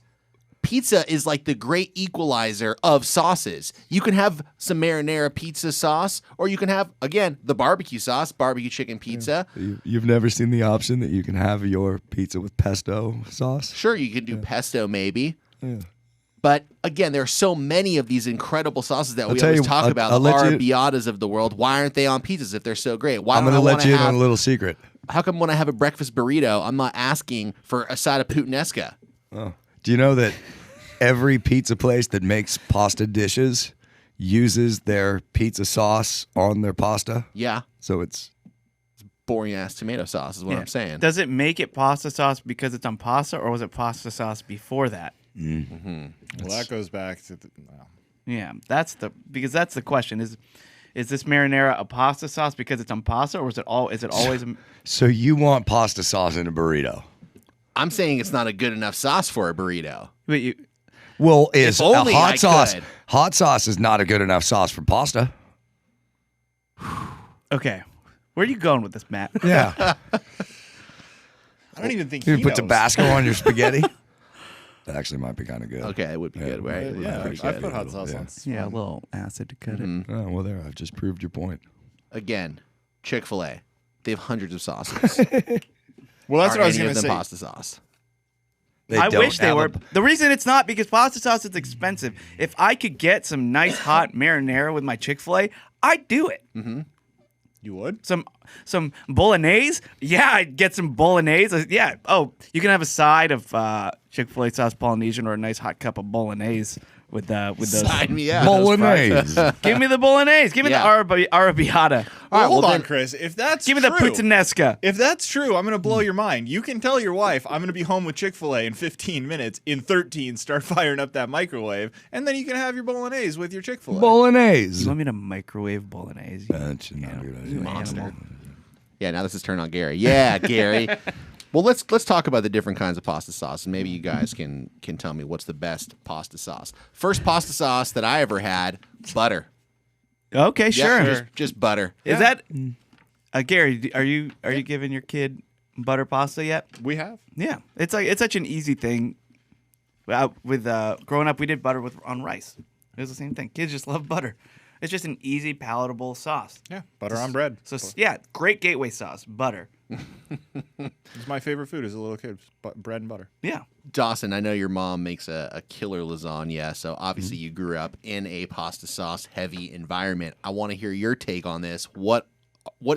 pizza is like the great equalizer of sauces. You can have some marinara pizza sauce, or you can have, again, the barbecue sauce, barbecue chicken pizza. You've never seen the option that you can have your pizza with pesto sauce? Sure, you can do pesto maybe. But again, there are so many of these incredible sauces that we tell always you, talk about, I'll the let you- arabiatas of the world. Why aren't they on pizzas if they're so great? Why I'm don't going to I let wanna you in have, on a little secret. How come when I have a breakfast burrito, I'm not asking for a side of puttanesca? Do you know that every pizza place that makes pasta dishes uses their pizza sauce on their pasta? Yeah, So it's boring ass tomato sauce is what Yeah. I'm saying. Does it make it pasta sauce because it's on pasta, or was it pasta sauce before that? Well, that goes back to Yeah, that's the question. Is this marinara a pasta sauce because it's on pasta, or is it always so you want pasta sauce in a burrito? I'm saying it's not a good enough sauce for a burrito. Wait, you, Well, is a only I hot sauce? could. Hot sauce is not a good enough sauce for pasta. okay. Where are you going with this, Matt? Yeah, I don't even think you he put knows. Tabasco on your spaghetti. That actually might be kind of good. Okay, it would be good, right? It would be Yeah, pretty I good. put hot sauce Yeah. on. Yeah, a little acid to cut it. Oh, well, there. I've just proved your point. Again, Chick-fil-A, they have hundreds of sauces. Well, that's Are what I was any going of to them say. pasta sauce? I don't wish they have were. a- The reason it's not because pasta sauce is expensive. If I could get some nice hot marinara with my Chick-fil-A, I'd do it. You would? Some bolognese? Yeah, I'd get some bolognese. Yeah. Oh, you can have a side of Chick-fil-A sauce Polynesian or a nice hot cup of bolognese with those. Sign me up. Bolognese. Give me the bolognese. Give me Yeah. the arrabbiata. Well, hold well, on, then- Chris. If that's Give me the true, puttanesca. if that's true, I'm going to blow your mind. You can tell your wife, I'm going to be home with Chick-fil-A in 15 minutes. In 13, start firing up that microwave, and then you can have your bolognese with your Chick-fil-A. You Bolognese. want me to microwave bolognese? That's not a good idea. Monster. Yeah, now this is turn on Gary. Yeah, Gary. Well, let's talk about the different kinds of pasta sauce, and maybe you guys can tell me what's the best pasta sauce. First pasta sauce that I ever had, butter. Okay, Yeah, sure. just butter. Is that Gary? Are you giving your kid butter pasta yet? We have. Yeah, it's such an easy thing. With growing up, we did butter on rice. It was the same thing. Kids just love butter. It's just an easy, palatable sauce. Yeah, butter on bread. So yeah, great gateway sauce, butter. It's my favorite food as a little kid, bread and butter. Yeah. Dawson, I know your mom makes a killer lasagna, so obviously you grew up in a pasta sauce heavy environment. I want to hear your take on this. What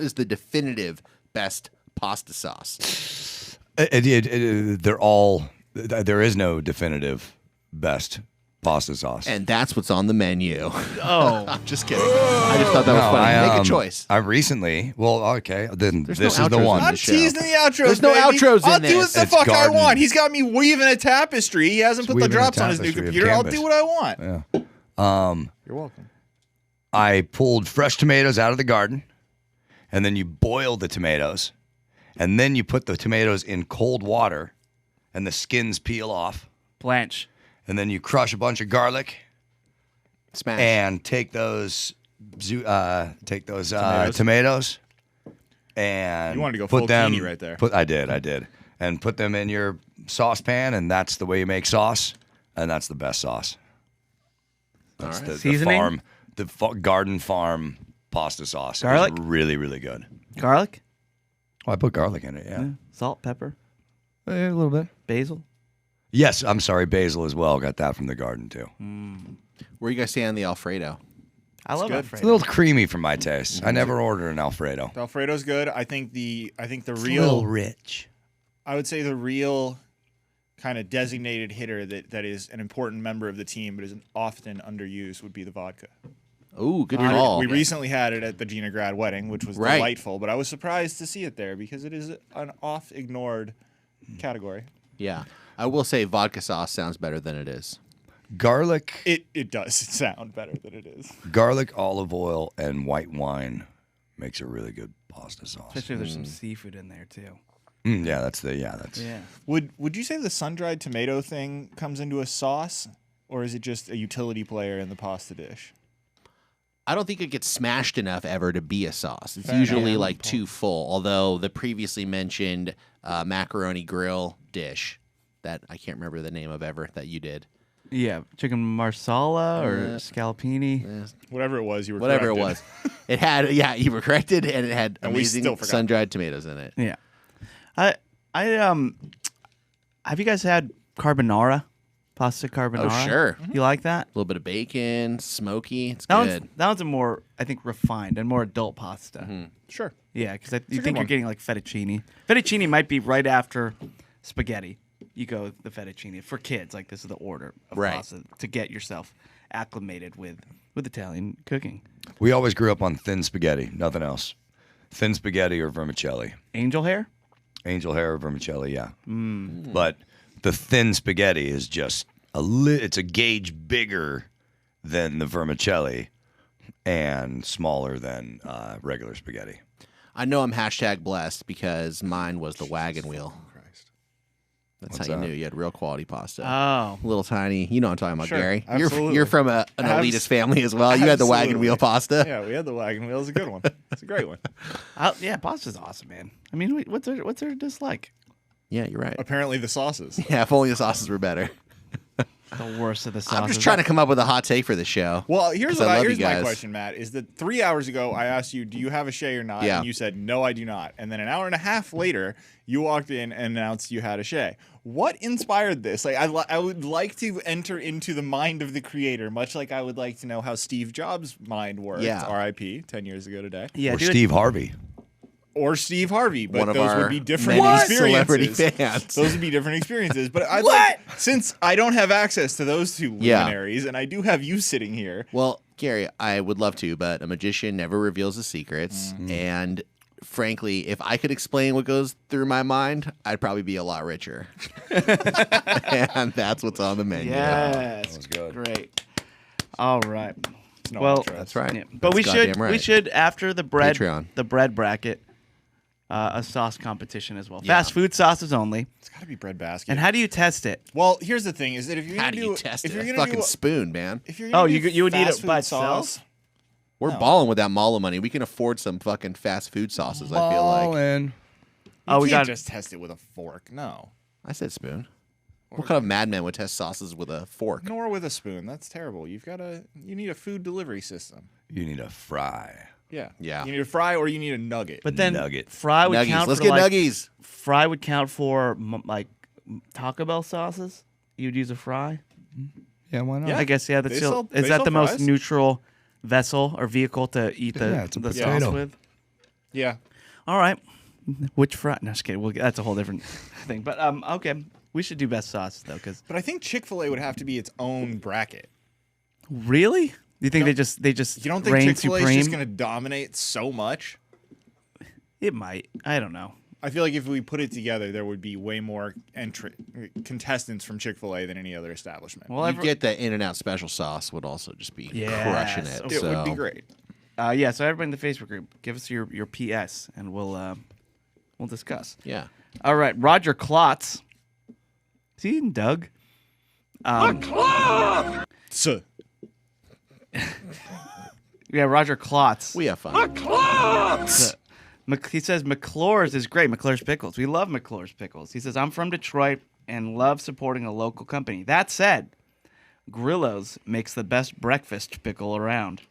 is the definitive best pasta sauce? They're all. There is no definitive best pasta sauce. And that's what's on the menu. Oh, I'm just kidding. I just thought that was funny. Make a choice. I recently. Well, okay. Then There's this no is the outros one. on I'm this show. teasing the outros. There's no baby. outros in I'll do what this. the It's fuck garden. I want. He's got me weaving a tapestry. He hasn't It's put the weaving a drops on his new tapestry of computer. I'll canvas. do what I want. Yeah. You're welcome. I pulled fresh tomatoes out of the garden, and then you boil the tomatoes, and then you put the tomatoes in cold water, and the skins peel off, Blanche. and then you crush a bunch of garlic Smash. and take those tomatoes and You wanted to go put full them Keeney right there. I did, and put them in your saucepan, and that's the way you make sauce, and that's the best sauce. That's the Seasoning? garden farm pasta sauce. Garlic? It's really, really good. Garlic, Oh, I put garlic in it. Yeah, salt, pepper, a little bit. basil. Yes, I'm sorry, basil as well. Got that from the garden too. Where you guys stand on the Alfredo? I love good. It's Alfredo. a little creamy for my taste. I never order an Alfredo. The Alfredo's good. I think the It's a real little rich. I would say the real kind of designated hitter that is an important member of the team but is often underused would be the vodka. Ooh, good call. We recently had it at the Gina Grad wedding, which was Right. delightful, but I was surprised to see it there because it is an oft-ignored category. Yeah. I will say vodka sauce sounds better than it is. Garlic, It does sound better than it is. garlic, olive oil, and white wine makes a really good pasta sauce. Especially if there's some seafood in there too. Yeah, that's. Yeah. Would you say the sun-dried tomato thing comes into a sauce, or is it just a utility player in the pasta dish? I don't think it gets smashed enough ever to be a sauce. It's Fair usually enough. like too full. Although the previously mentioned macaroni grill dish that I can't remember the name of ever that you did. Yeah, chicken marsala or scallopini. Whatever it was, you were Whatever it corrected. was. It had, you were corrected, and it had And we amazing still forgot. sun-dried tomatoes in it. Yeah. Have you guys had carbonara? Pasta carbonara? Oh, sure. You like that? A little bit of bacon, smoky. It's That good. that one's a more, I think, refined and more adult pasta. Sure. Yeah, because you a good think you're one. getting like fettuccine. Fettuccine might be right after spaghetti. You go with the fettuccine for kids. Like this is the order of Right. pasta to get yourself acclimated with Italian cooking. We always grew up on thin spaghetti, nothing else. Thin spaghetti or vermicelli. Angel hair? Angel hair or vermicelli, yeah. But the thin spaghetti is just it's a gauge bigger than the vermicelli and smaller than regular spaghetti. I know I'm #blessed because mine was the wagon wheel. That's What's how you that? knew you had real quality pasta. Oh. Little tiny. You know what I'm talking about, Sure, Gary. absolutely. You're from an elitist family as well. You had the wagon Absolutely. wheel pasta. Yeah, we had the wagon wheel. It's a good one. It's a great one. Yeah, pasta's awesome, man. I mean, what's there dislike? Yeah, you're right. Apparently, the sauces. Yeah, if only the sauces were better. The worst of the sauces. I'm just trying to come up with a hot take for the show. Well, here's 'Cause I love you here's my guys. question, Matt. Is that 3 hours ago I asked you, do you have a Shay or not? Yeah. And you said, no, I do not. And then an hour and a half later, you walked in and announced you had a Shay. What inspired this? Like, I would like to enter into the mind of the creator, much like I would like to know how Steve Jobs' mind worked. Yeah. R.I.P. 10 years ago today. Yeah, Or dude, Steve Harvey. Or Steve Harvey, but One of those our would be different many experiences. celebrity fans. Those would be different experiences. But I'd like, since I don't have access to those two Yeah. luminaries, and I do have you sitting here, Well, Gary, I would love to, but a magician never reveals his secrets. And frankly, if I could explain what goes through my mind, I'd probably be a lot richer. And that's what's on the menu. Yes. was good. Great. All right. no Well, one trusts. That's right. Yeah. But we That's should goddamn right. we should after the bread Patreon. the bread bracket a sauce competition as well. Fast food sauces only. It's got to be bread basket. And how do you test it? Well, here's the thing: is that if you're How gonna do you test if it? you're A gonna fucking do, spoon, man. if you're Oh, gonna you do would eat fast it food by sauce, itself? We're No. balling with that Malo money. We can afford some fucking fast food sauces, I feel like. Ballin'. you Oh, we can't got- just test it with a fork. No, I said spoon. What kind of madman would test sauces with a fork? nor with a spoon. That's terrible. You need a food delivery system. You need a fry. Yeah, Yeah. You need a fry or you need a nugget. But then Nugget. fry would Nuggies. count Let's for get like, nuggies. Fry would count for like Taco Bell sauces. You'd use a fry. Yeah, why not? Yeah. I guess yeah. That's They still sell- is they that sell the most fries. neutral vessel or vehicle to eat the Yeah, it's a the sauce potato. with? yeah, All right. Which fry? No, just kidding. That's a whole different thing. But okay. We should do best sauces though, because but I think Chick-fil-A would have to be its own bracket. really, do you think they just You don't think reign Chick-fil-A is supreme? just going to dominate so much? It might. I don't know. I feel like if we put it together, there would be way more contestants from Chick-fil-A than any other establishment. Well, You get the In-N-Out special sauce would also just be Yes. crushing it. It it so. would be great. yeah. So everybody in the Facebook group, give us your PS, and we'll discuss. Yeah. All right, Roger Klotz. Is he eating Doug? So, Yeah, Roger Klotz. We have fun. He says McClure's is great. McClure's Pickles. We love McClure's Pickles. He says, I'm from Detroit and love supporting a local company. That said, Grillo's makes the best breakfast pickle around.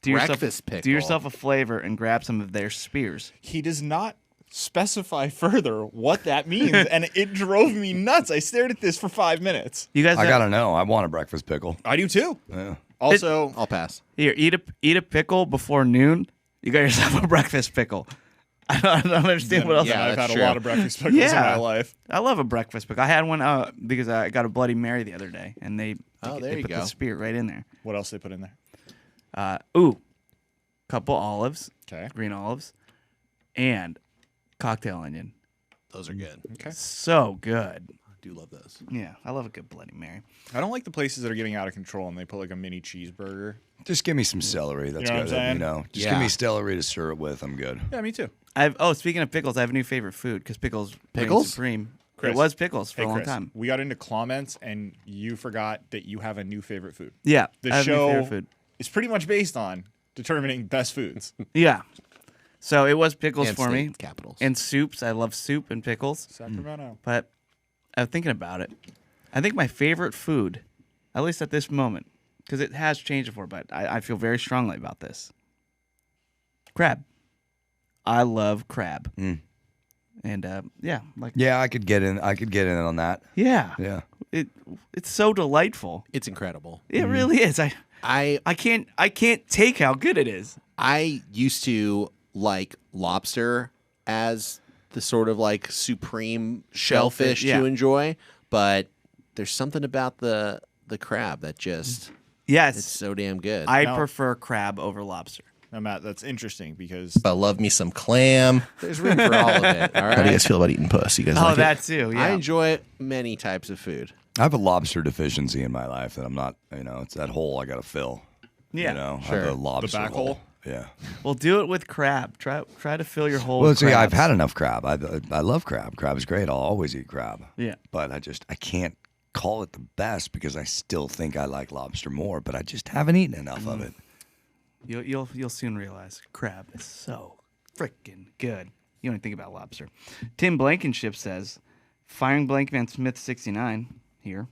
Breakfast pickle? Do yourself a flavor and grab some of their spears. he does not specify further what that means, and it drove me nuts. I stared at this for 5 minutes. You guys I gotta know. I want a breakfast pickle. I do too. Yeah. Also, I'll pass. Here, eat a pickle before noon. You got yourself a breakfast pickle. I don't understand what else. Yeah, I've that's had true. a lot of breakfast pickles in Yeah. my life. I love a breakfast pickle. I had one because I got a Bloody Mary the other day, and they Oh, there they you put go. the spear right in there. What else they put in there? Couple olives, Okay. green olives, and cocktail onion. Those are good. Okay. So good. I do love those. Yeah, I love a good Bloody Mary. I don't like the places that are getting out of control and they put like a mini cheeseburger. Just give me some celery. That's You know what good. I'm saying? You know, just Yeah. give me celery to stir it with. I'm good. Yeah, me too. Speaking of pickles, I have a new favorite food because pickles reign Pickles? supreme. Chris. It was pickles for Hey, a long Chris, time. we got into comments and you forgot that you have a new favorite food. Yeah, The I have a new show favorite food. is pretty much based on determining best foods. Yeah, so it was pickles And for me state capitals. and soups. I love soup and pickles. Sacramento. But I'm thinking about it. I think my favorite food at least at this moment, because it has changed before, but I feel very strongly about this. Crab. I love crab. And Yeah, I could get in on that. yeah, Yeah. it's so delightful. It's incredible. It really is. I I can't take how good it is. I used to like lobster as the sort of like supreme shellfish yeah. to enjoy, but there's something about the crab that just Yes, it's so damn good. I No. prefer crab over lobster. Now, Matt, that's interesting because I love me some clam. There's room for all of it. All right. How do you guys feel about eating puss? You guys Oh, like that it? too. I Yeah. enjoy many types of food. I have a lobster deficiency in my life that I'm not, it's that hole I got to fill. Yeah, You know, I sure. have the lobster back hole? Yeah. Well, do it with crab. Try to fill your hole. Well, with see, I've crabs. had enough crab. I love crab. Crab is great. I'll always eat crab. Yeah. But I can't call it the best because I still think I like lobster more, but I just haven't eaten enough of it. You'll soon realize crab is so freaking good. You don't think about lobster. Tim Blankenship says, firing Blankman Smith 69 here.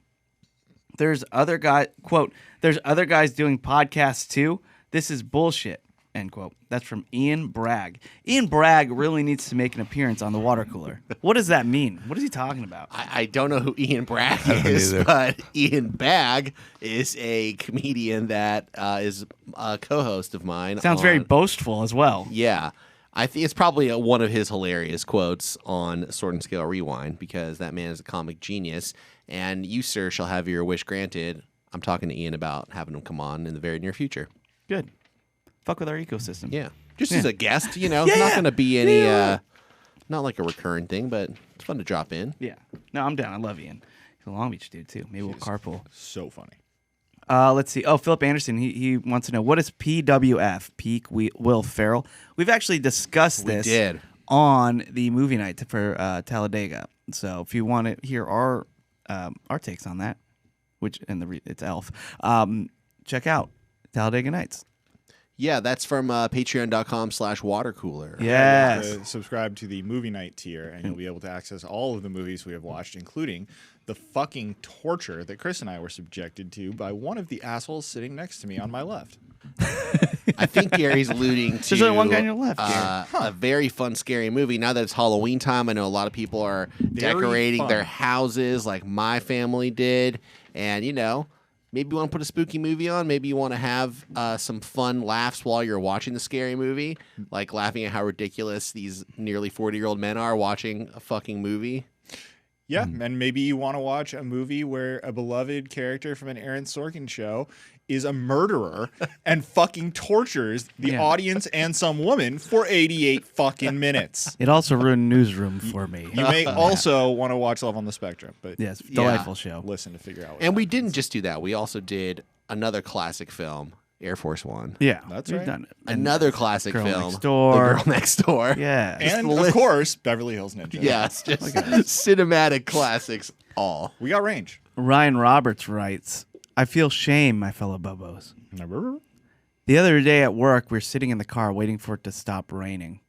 There's other guys doing podcasts too. This is bullshit. End quote. That's from Ian Bragg. Ian Bragg really needs to make an appearance on the Watercooler. What does that mean? What is he talking about? I don't know who Ian Bragg don't is, either. but Ian Bagg is a comedian that is a co-host of mine. Sounds very on- boastful as well. Yeah. I think it's probably one of his hilarious quotes on Sword and Scale Rewind because that man is a comic genius. And you, sir, shall have your wish granted. I'm talking to Ian about having him come on in the very near future. Good. Fuck with our ecosystem. Yeah. Just as a guest, not Yeah. going to be any, not like a recurring thing, but it's fun to drop in. Yeah. No, I'm down. I love Ian. He's a Long Beach dude too. Maybe we'll carpool. so funny. Let's see. Oh, Philip Anderson. He wants to know, what is PWF? Peak Will Ferrell. We've actually discussed We this did. on the movie night for Talladega. So if you want to hear our takes on that, which it's Elf, check out Talladega Nights. Yeah, that's from patreon.com/watercooler. Yes. Subscribe to the movie night tier, and you'll be able to access all of the movies we have watched, including the fucking torture that Chris and I were subjected to by one of the assholes sitting next to me on my left. I think Gary's alluding to There's only one guy on your left, Gary. a very fun, scary movie. Now that it's Halloween time, I know a lot of people are decorating fun. their houses like my family did. And, maybe you want to put a spooky movie on. Maybe you want to have some fun laughs while you're watching the scary movie, like laughing at how ridiculous these nearly 40-year-old men are watching a fucking movie. Yeah, and maybe you want to watch a movie where a beloved character from an Aaron Sorkin show is a murderer and fucking tortures the Yeah. audience and some woman for 88 fucking minutes. It also ruined Newsroom for me. You may also want to watch Love on the Spectrum, but Yes, delightful show. listen to figure out what And we happens. didn't just do that. We also did another classic film, Air Force One. Yeah, That's we've right. done it. And Another classic Girl film, Next Door. The Girl Next Door. Yeah. And, the of list. course, Beverly Hills Ninja. Yeah, it's just cinematic classics all. We got range. Ryan Roberts writes, I feel shame, my fellow Bobos. The other day at work, we were sitting in the car waiting for it to stop raining.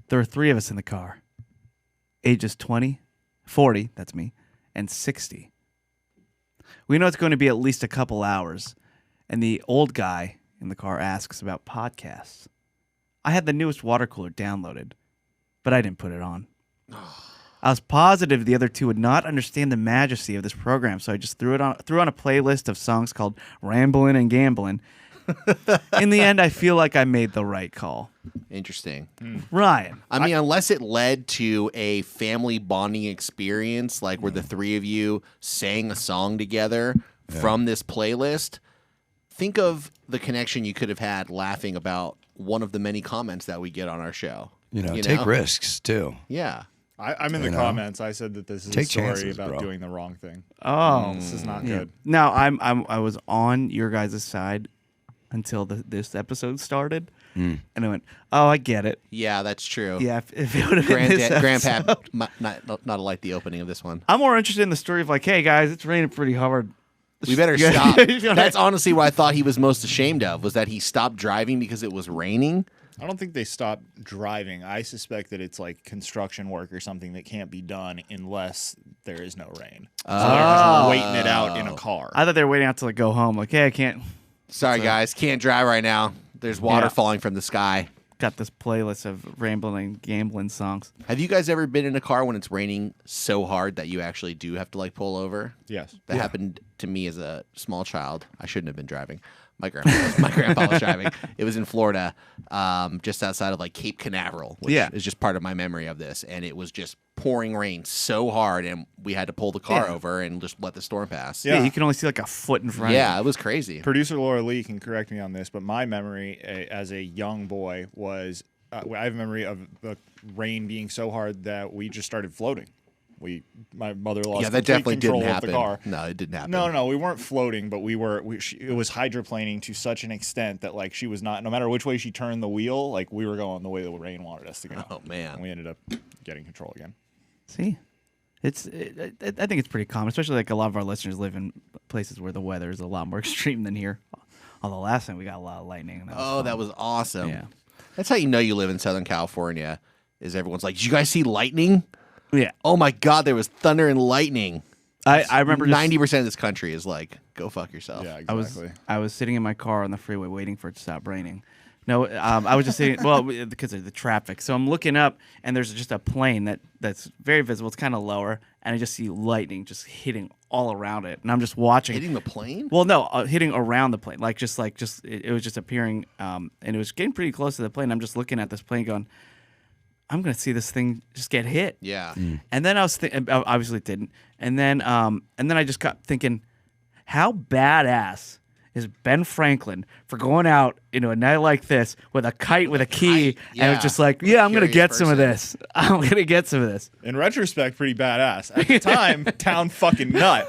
There were 3 of us in the car. Ages 20, 40, that's me, and 60. We know it's going to be at least a couple hours, and the old guy in the car asks about podcasts. I had the newest Watercooler downloaded, but I didn't put it on. I was positive the other 2 would not understand the majesty of this program, so I just threw on a playlist of songs called Ramblin' and Gamblin'. In the end, I feel like I made the right call. Interesting. Ryan. I mean, unless it led to a family bonding experience, like where the 3 of you sang a song together from this playlist, think of the connection you could have had laughing about one of the many comments that we get on our show. Take risks too. Yeah. I'm in the comments. I said that this is Take a story chances, about bro. doing the wrong thing. Oh. This is not Yeah. good. No, I was on your guys' side until this episode started, and I went, "Oh, I get it." Yeah, that's true. Yeah, if it would have been this Grandpap episode. might not like the opening of this one. I'm more interested in the story of like, "Hey guys, it's raining pretty hard. We better You stop. gotta- That's honestly what I thought he was most ashamed of, was that he stopped driving because it was raining. I don't think they stopped driving. I suspect that it's like construction work or something that can't be done unless there is no rain. So they're just waiting it out in a car. I thought they were waiting out till I go home. Like, hey, I can't. Sorry, guys, can't drive right now. There's water Yeah. falling from the sky. Got this playlist of rambling, gambling songs. Have you guys ever been in a car when it's raining so hard that you actually do have to like pull over? Yes. That happened to me as a small child. I shouldn't have been driving. My grandpa was driving. It was in Florida, just outside of like Cape Canaveral, which is just part of my memory of this. And it was just pouring rain so hard, and we had to pull the car over and just let the storm pass. Yeah, you can only see like a foot in front. Yeah, it was crazy. Producer Laura Lee can correct me on this, but my memory as a young boy was I have a memory of the rain being so hard that we just started floating. My mother lost that definitely control didn't of happen. the car. No, it didn't happen. No, we weren't floating, but it was hydroplaning to such an extent that like she was not. No matter which way she turned the wheel, like we were going the way the rain wanted us to go. Oh man, and we ended up getting control again. See, I think it's pretty common, especially like a lot of our listeners live in places where the weather is a lot more extreme than here. Although last time we got a lot of lightning. And that was awesome. Yeah, that's how you know you live in Southern California. Is everyone's like, did you guys see lightning? Yeah. Oh my God, there was thunder and lightning. I remember 90% of this country is like, go fuck yourself. Yeah, exactly. I was sitting in my car on the freeway waiting for it to stop raining. No, I was just sitting, well, because of the traffic. So I'm looking up, and there's just a plane that's very visible. It's kind of lower, and I just see lightning just hitting all around it. And I'm just watching. Hitting the plane? Well, no, hitting around the plane. It was just appearing, and it was getting pretty close to the plane. I'm just looking at this plane going, I'm going to see this thing just get hit. Yeah. And then I was obviously it didn't. And then I just got thinking, how badass is Ben Franklin for going out a night like this with a kite with a key and was just like, yeah, I'm going to get some of this. I'm going to get some of this. In retrospect, pretty badass. At the time, town fucking nut.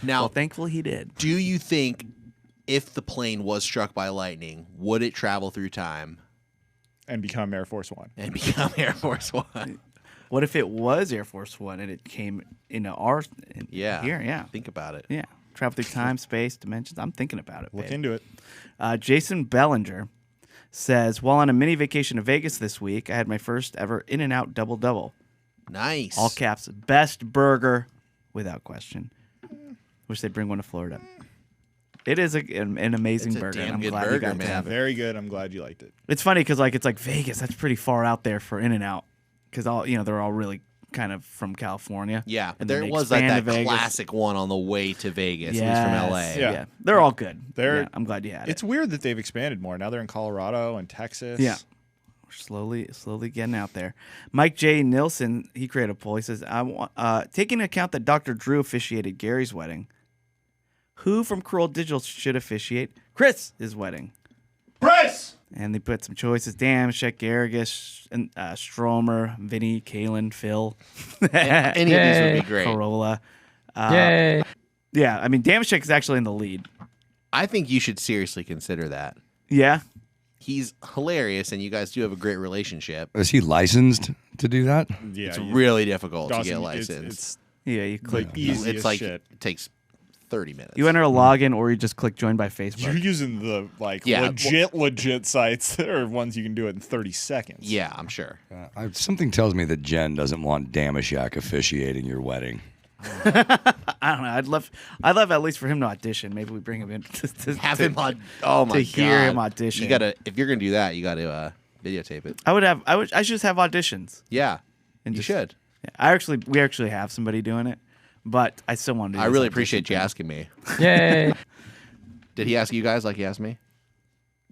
Now, Well, thankfully he did. do you think if the plane was struck by lightning, would it travel through time And become Air Force One. and become Air Force One? What if it was Air Force One and it came into our Yeah. here? Yeah. Think about it. Yeah. Travel through time, space, dimensions. I'm thinking about it. Look babe. into it. Jason Bellinger says, while on a mini vacation to Vegas this week, I had my first ever In-N-Out double-double. Nice. All caps, best burger, without question. Wish they'd bring one to Florida. It is an amazing It's a burger. damn and I'm good glad you burger, got to man. have it. Very good. I'm glad you liked it. It's funny because it's like Vegas. That's pretty far out there for In-N-Out because they're all really kind of from California. Yeah, And then there they was like expand that to Vegas. classic one on the way to Vegas, at least from LA. Yeah. They're all good. They're- Yeah, I'm glad you had it. It's weird that they've expanded more. Now they're in Colorado and Texas. Yeah. We're slowly getting out there. Mike J. Nilsson, he created a poll. He says, taking into account that Dr. Drew officiated Gary's wedding, who from Cruel Digital should officiate Chris's wedding? Chris! And they put some choices: Damashek, Garrigus, and Stromer, Vinny, Kalen, Phil. Any of these would be great. Corolla. Yeah, I mean, Damashek is actually in the lead. I think you should seriously consider that. Yeah. He's hilarious, and you guys do have a great relationship. Is he licensed to do that? Yeah. It's really difficult to Dawson, get it's- licensed. It's Yeah, you click. the easiest It's like shit. it takes 30 minutes. You enter a login or you just click join by Facebook. You're using the Yeah, legit sites that are ones you can do it in 30 seconds. Yeah, I'm sure. Something tells me that Jen doesn't want Damashek officiating your wedding. I don't know. I'd love at least for him to audition. Maybe we bring him in to Have him on. Oh my to god! hear him audition. You gotta. If you're gonna do that, you gotta videotape it. I should just have auditions. Yeah, And you just- should. Yeah, we actually have somebody doing it, but I still want to. Do I this really audition appreciate you thing. asking me. Yay. Did he ask you guys like he asked me?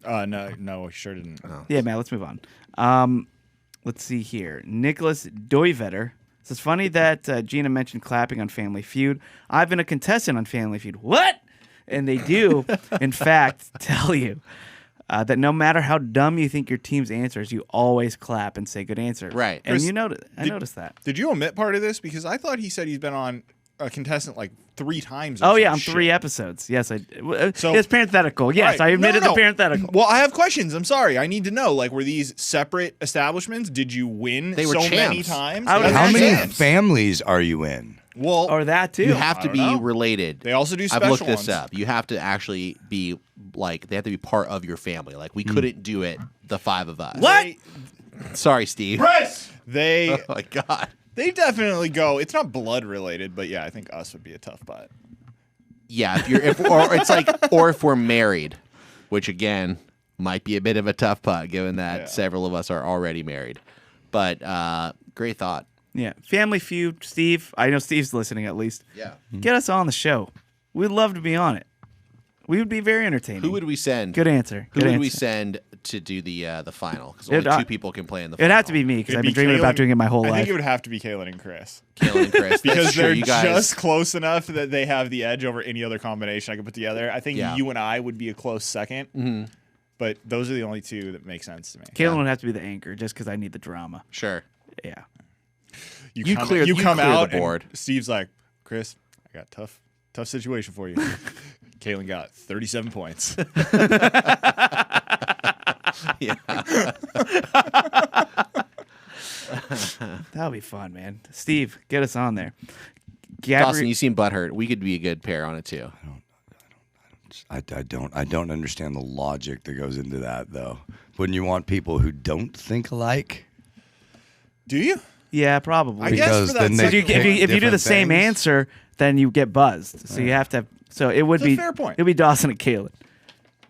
No, he sure didn't. Yeah, man. Let's move on. Let's see here. Nicholas Doivetter says, "It's funny that Gina mentioned clapping on Family Feud. I've been a contestant on Family Feud. What? And they do, in fact, tell you that no matter how dumb you think your team's answers, you always clap and say good answer. Right. And Chris, I noticed that. Did you omit part of this? Because I thought he said he's been on a contestant like 3 times. Oh or yeah, some on shit. 3 episodes. Yes, I. So- It's parenthetical. Yes, Right. I admitted No. the parenthetical. Well, I have questions. I'm sorry. I need to know. Like, were these separate establishments? Did you win They were so many champs. times? I would That's How have many champs. families are you in? Well, Or that too. You have to I be don't know. related. They also do I've special looked this ones. up. You have to actually be like they have to be part of your family. Like we couldn't do it, the 5 of us. What? Sorry, Steve. They Oh my god. They definitely go. It's not blood related, but yeah, I think us would be a tough butt. Yeah, if we're married, which again might be a bit of a tough putt given that several of us are already married. But great thought. Yeah. Family Feud, Steve. I know Steve's listening at least. Yeah. Get us on the show. We'd love to be on it. We would be very entertaining. Who would we send? Good answer. Who would we send to do the final? Because only 2 people can play in the final. It'd have to be me because I've been dreaming about doing it my whole life. I think it would have to be Kaylin and Chris. Kaylin and Chris. Because they're just close enough that they have the edge over any other combination I could put together. I think you and I would be a close second. Mm-hmm. But those are the only 2 that make sense to me. Kaylin would have to be the anchor just because I need the drama. Sure. Yeah. You come out the board. And Steve's like, Chris, I got tough situation for you. Kaylin got 37 points. Yeah. That'll be fun, man. Steve, get us on there. Dawson, you seem butthurt. We could be a good pair on it too. I don't understand the logic that goes into that though. Wouldn't you want people who don't think alike? Do you? Yeah, probably. I guess for that if you do the same answer, then you get buzzed. So you have to. So it would That's be a fair point. It would be Dawson and Kaylin.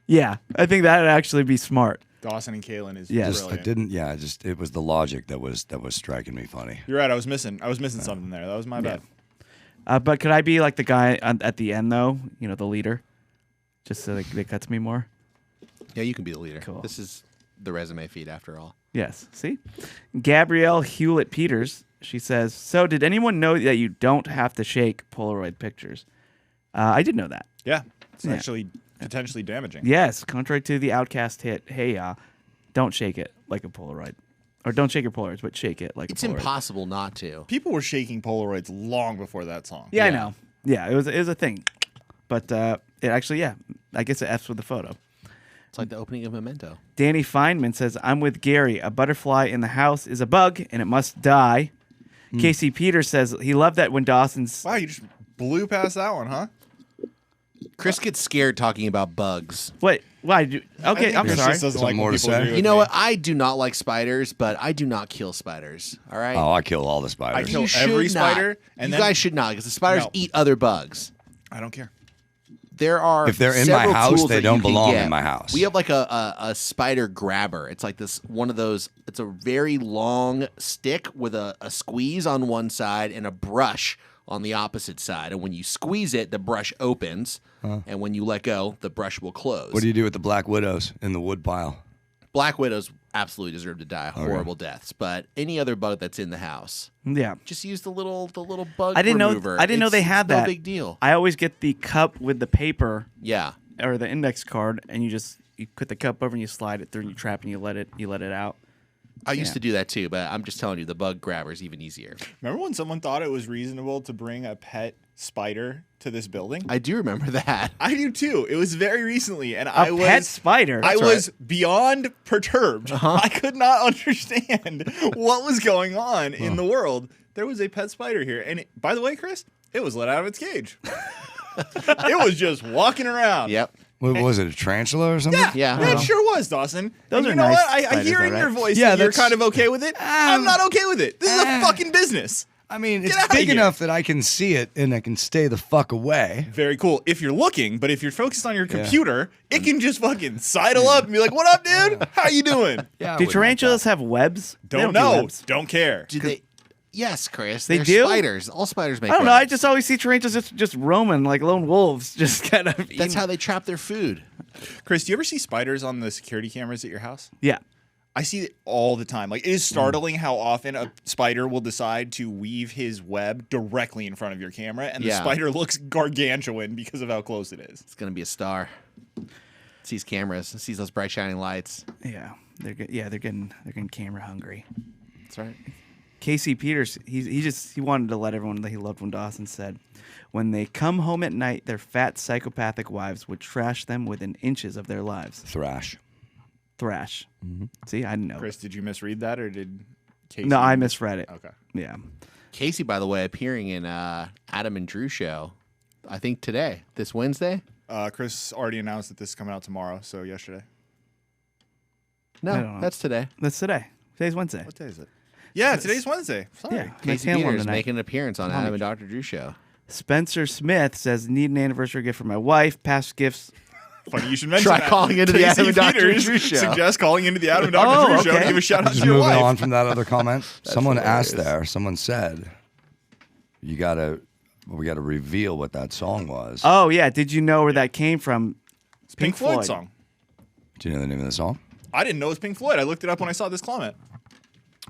Yeah, I think that would actually be smart. Dawson and Kaylin is brilliant. It was the logic that was striking me funny. You're right. I was missing something there. That was my bad. But could I be like the guy at the end though? You know, the leader, just so they cut to me more. Yeah, you can be the leader. Cool. This is the resume feed after all. Yes. See, Gabrielle Hewlett Peters. She says, "So did anyone know that you don't have to shake Polaroid pictures?" I did know that. Yeah, it's actually potentially damaging. Yes, contrary to the Outkast hit, "Hey, don't shake it like a Polaroid," or "Don't shake your Polaroids, but shake it like a Polaroid." It's impossible not to. People were shaking Polaroids long before that song. Yeah, I know. Yeah, it was a thing, but it actually, I guess it F's with the photo. It's like the opening of Memento. Danny Feynman says, "I'm with Gary. A butterfly in the house is a bug, and it must die." Casey Peters says he loved that when Dawson's. Wow, you just blew past that one, huh? Chris gets scared talking about bugs. Wait, why? Okay, I'm Chris sorry. just doesn't like more when to people say? agree with You know me. what? I do not like spiders, but I do not kill spiders. All right. Oh, I kill all the spiders. I kill You every should not. spider, and you then guys should not, because the spiders No. eat other bugs. I don't care. There are If they're in my several house, tools they that don't you can belong get. in my house. We have like a spider grabber. It's like this one of those. It's a very long stick with a squeeze on one side and a brush on the opposite side. And when you squeeze it, the brush opens, and when you let go, the brush will close. What do you do with the black widows in the wood pile? Black widows absolutely deserve to die horrible deaths, but any other bug that's in the house, Yeah, just use the little bug I didn't remover. know they had it's that. No big deal. I always get the cup with the paper Yeah. or the index card, and you put the cup over and you slide it through, and you trap and you let it out. I used to do that too, but I'm just telling you, the bug grabber is even easier. Remember when someone thought it was reasonable to bring a pet spider to this building? I do remember that. I do too. It was very recently, and A pet spider. I was beyond perturbed. I could not understand what was going on in the world. There was a pet spider here, and by the way, Chris, it was let out of its cage. It was just walking around. Yep. What was it, a tarantula or something? Yeah. It sure was, Dawson. Those And are you know nice what? I spiders, hear though, in your right? voice Yeah, that you're that's- kind of okay with it. I'm not okay with it. This is a fucking business. I mean, it's Get outta big here. enough that I can see it and I can stay the fuck away. Very cool. If you're looking, but if you're focused on your computer, it can just fucking sidle up and be like, "What up, dude? How you doing?" Yeah. Do tarantulas have webs? They Don't do know. webs. Don't care. Do they? Yes, Chris. They They're do? spiders. All spiders make I don't know. I webs. just always see tarantulas just roaming like lone wolves, just kind of. That's eating. how they trap their food. Chris, do you ever see spiders on the security cameras at your house? Yeah. I see it all the time. Like, it is startling how often a spider will decide to weave his web directly in front of your camera, and the Yeah. spider looks gargantuan because of how close it is. It's gonna be a star. Sees cameras. Sees those bright shining lights. Yeah. They're getting camera hungry. That's right. Casey Peters, he wanted to let everyone know that he loved when Dawson said, "When they come home at night, their fat psychopathic wives would trash them within inches of their lives." Thrash. Thrash. See, I didn't know. Chris, did you misread that, or did Casey? No, I misread it. Okay. Yeah. Casey, by the way, appearing in Adam and Drew show, I think today, this Wednesday. Chris already announced that this is coming out tomorrow, so yesterday. I don't No, know. that's today. That's today. Today's Wednesday. What day is it? Yeah, today's Wednesday. Sorry. Yeah, nice Casey hand one Peters tonight. making an appearance on Adam and Dr. Drew show. Spencer Smith says, need an anniversary gift for my wife. Past gifts. Funny you should mention Try that. calling into the Casey Adam and Dr. Peters Drew show. Suggest calling into the Adam and Dr. Drew show okay. to give a shout out Just to your moving wife. on from that other comment. Someone hilarious. asked there. Someone said, we got to reveal what that song was. Oh, yeah. Did you know where that came from? It's Pink Floyd song. Do you know the name of the song? I didn't know it was Pink Floyd. I looked it up when I saw this comment.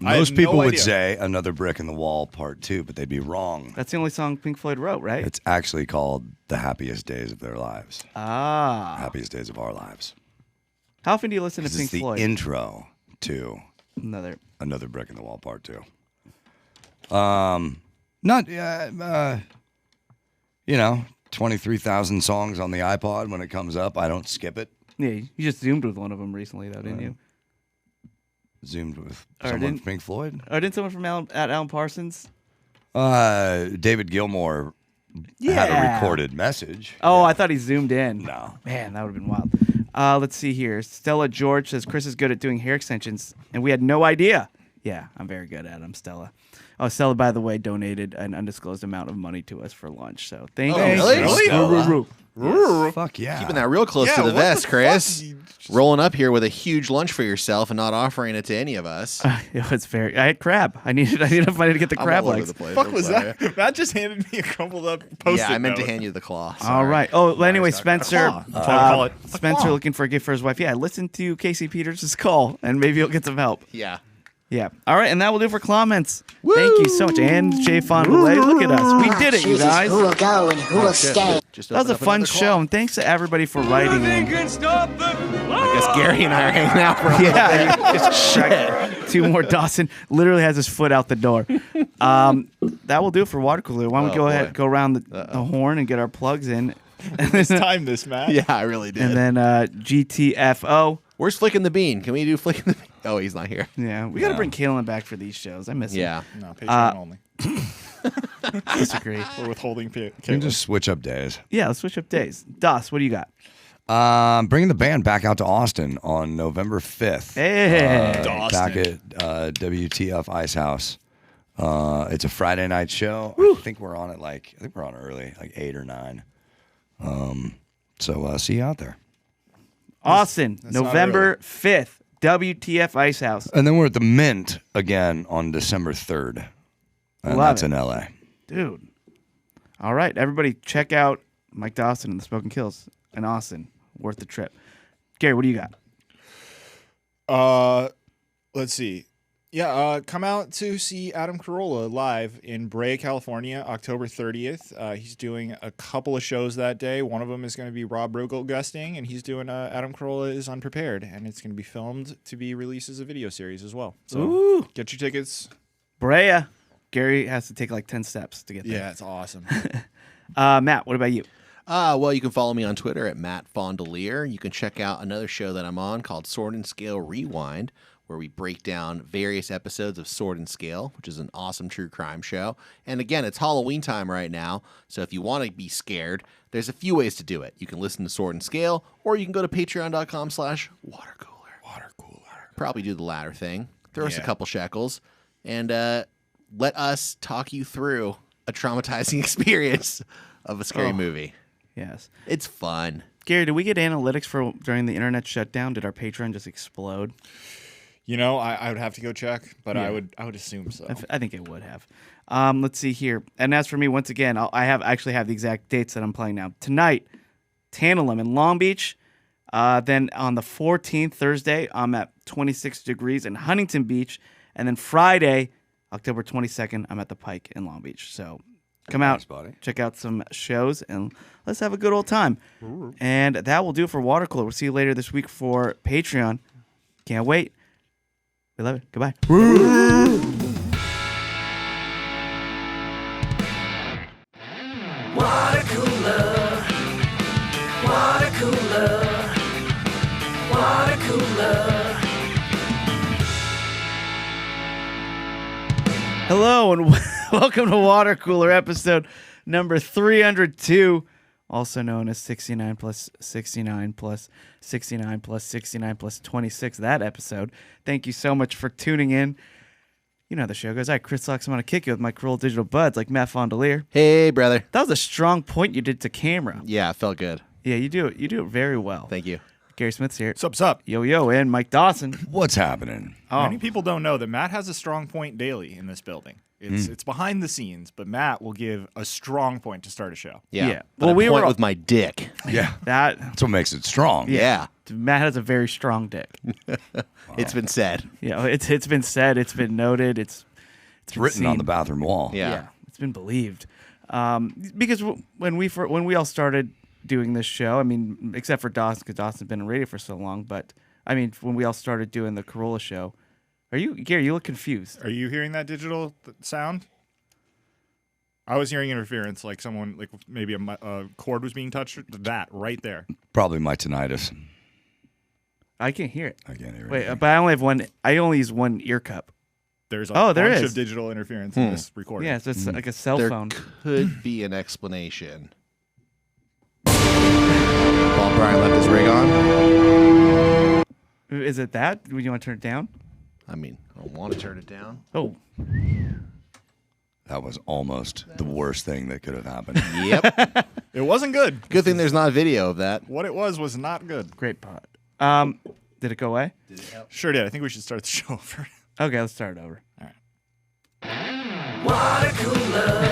I Most had people no would idea. say Another Brick in the Wall Part 2, but they'd be wrong. That's the only song Pink Floyd wrote, right? It's actually called The Happiest Days of Their Lives. Ah. Happiest Days of Our Lives. How often do you listen to 'Cause Pink it's the Floyd? intro to Another. Another Brick in the Wall Part 2. Not, 23,000 songs on the iPod when it comes up. I don't skip it. Yeah, you just zoomed with one of them recently, though, didn't you? Zoomed with Or someone didn't- from Pink Floyd. Or didn't someone from Alan Parsons? David Gilmour had a recorded message. Oh, I thought he zoomed in. No. Man, that would have been wild. Let's see here. Stella George says Chris is good at doing hair extensions, and we had no idea. Yeah, I'm very good at them, Stella. Oh, Stella, by the way, donated an undisclosed amount of money to us for lunch. So thank you. really? Stella. Really? Fuck yeah. Keeping that real close Yeah, to the what vest, the Chris. fuck? Rolling up here with a huge lunch for yourself and not offering it to any of us. It was very. I had crab. I needed money to get the I'm crab all over legs. the place. Fuck I'm was sorry. that? Matt just handed me a crumpled up post-it Yeah, I meant to note. hand you the claw. All Sorry. right. Oh, well, anyway, Spencer. claw. That's what I call it. A Spencer claw. looking for a gift for his wife. Yeah, listen to Casey Peters' call, and maybe you'll get some help. Yeah. Yeah. All right, and that will do for comments. Thank you so much. And Jay Fondley, look at us. We did it, you guys. Who will go and who will stay? Just That was open a up fun another show, claw. and thanks to everybody for writing in. I guess Gary and I are hanging out for a little Yeah, shit. Two more. Dawson literally has his foot out the door. That will do it for Watercooler. Why don't we Oh, go boy. ahead, go around the horn and get our plugs in, Time this, Matt. Yeah, I really did. and then GTFO. Where's Flicking the Bean? Can we do Flicking the Bean? Oh, he's not here. Yeah, we got to bring Kalen back for these shows. I miss him. Yeah. No, Patreon only. Disagree. We're withholding You can just switch up days. Yeah, let's switch up days. Das, what do you got? Bringing the band back out to Austin on November 5th. Hey. Back at WTF Ice House. It's a Friday night show. I think we're on early, like 8 or 9. So see you out there. Austin, not November 5th, WTF Ice House. And then we're at the Mint again on December 3rd. And Love that's it. in LA. Dude. All right, everybody check out Mike Dawson and the Smoking Kills in Austin. Worth the trip. Gary, what do you got? Let's see. Yeah, come out to see Adam Carolla live in Brea, California, October 30th. He's doing a couple of shows that day. One of them is going to be Rob Riggle guesting, and he's doing Adam Carolla is Unprepared, and it's going to be filmed to be released as a video series as well. So get your tickets. Brea. Gary has to take like 10 steps to get there. Yeah, it's awesome. Matt, what about you? Well, you can follow me on Twitter at Matt Fondelier. You can check out another show that I'm on called Sword and Scale Rewind, where we break down various episodes of Sword and Scale, which is an awesome true crime show. And again, it's Halloween time right now, so if you want to be scared, there's a few ways to do it. You can listen to Sword and Scale, or you can go to patreon.com/watercooler. Probably do the latter thing. Throw us a Yeah. couple shekels, and let us talk you through a traumatizing experience of a scary movie. Yes. It's fun. Gary, did we get analytics for during the internet shutdown? Did our Patreon just explode? You know, I would have to go check, but Yeah. I would assume so. I think it would have. Let's see here. And as for me, once again, I actually have the exact dates that I'm playing now. Tonight, Tantalum in Long Beach. Then on the 14th, Thursday, I'm at 26 Degrees in Huntington Beach. And then Friday, October 22nd, I'm at the Pike in Long Beach. So come out, buddy. check out some shows, and let's have a good old time. And that will do it for Watercooler. We'll see you later this week for Patreon. Can't wait. We love it. Goodbye. Hello and welcome to Watercooler episode number 302, also known as 69 plus 69 plus 69 plus 69 plus 26, that episode. Thank you so much for tuning in. You know how the show goes. Hi, Chris Lux. I'm going to kick you with my cruel digital buds like Matt Fondelier. Hey, brother. That was a strong point you did to camera. Yeah, it felt good. Yeah, you do it. You do it very well. Thank you. Gary Smith's here. Sup? Yo, and Mike Dawson. What's happening? Many people don't know that Matt has a strong point daily in this building. It's behind the scenes, but Matt will give a strong point to start a show. Yeah. Well, Well, we were with my dick. Yeah. That. what makes it strong. Yeah. Matt has a very strong dick. It's been said. Yeah, it's been said. It's been noted. It's been Written on seen. the bathroom wall. Yeah. It's been believed. Because when we all started doing this show, I mean, except for Dawson, because Dawson's been on radio for so long, but I mean, when we all started doing the Corolla show, Gary? You look confused. Are you hearing that digital sound? I was hearing interference, like someone, like maybe a cord was being touched. That right there. Probably my tinnitus. I can't hear it. I can't hear Wait, anything. but I only have one. I only use one ear cup. There's a there bunch is. of digital interference in this recording. Yeah, so it's like a cell There phone. could be an explanation. Paul Bryan left his rig on. Is it that? Do you want to turn it down? I mean, I don't want to turn it down. Oh, That was almost the worst thing that could have happened. Yep. It wasn't good. Good thing there's not a video of that. What it was not good. great pod. Did it go away? Sure did. I think we should start the show over. Okay, let's start it over. Watercooler.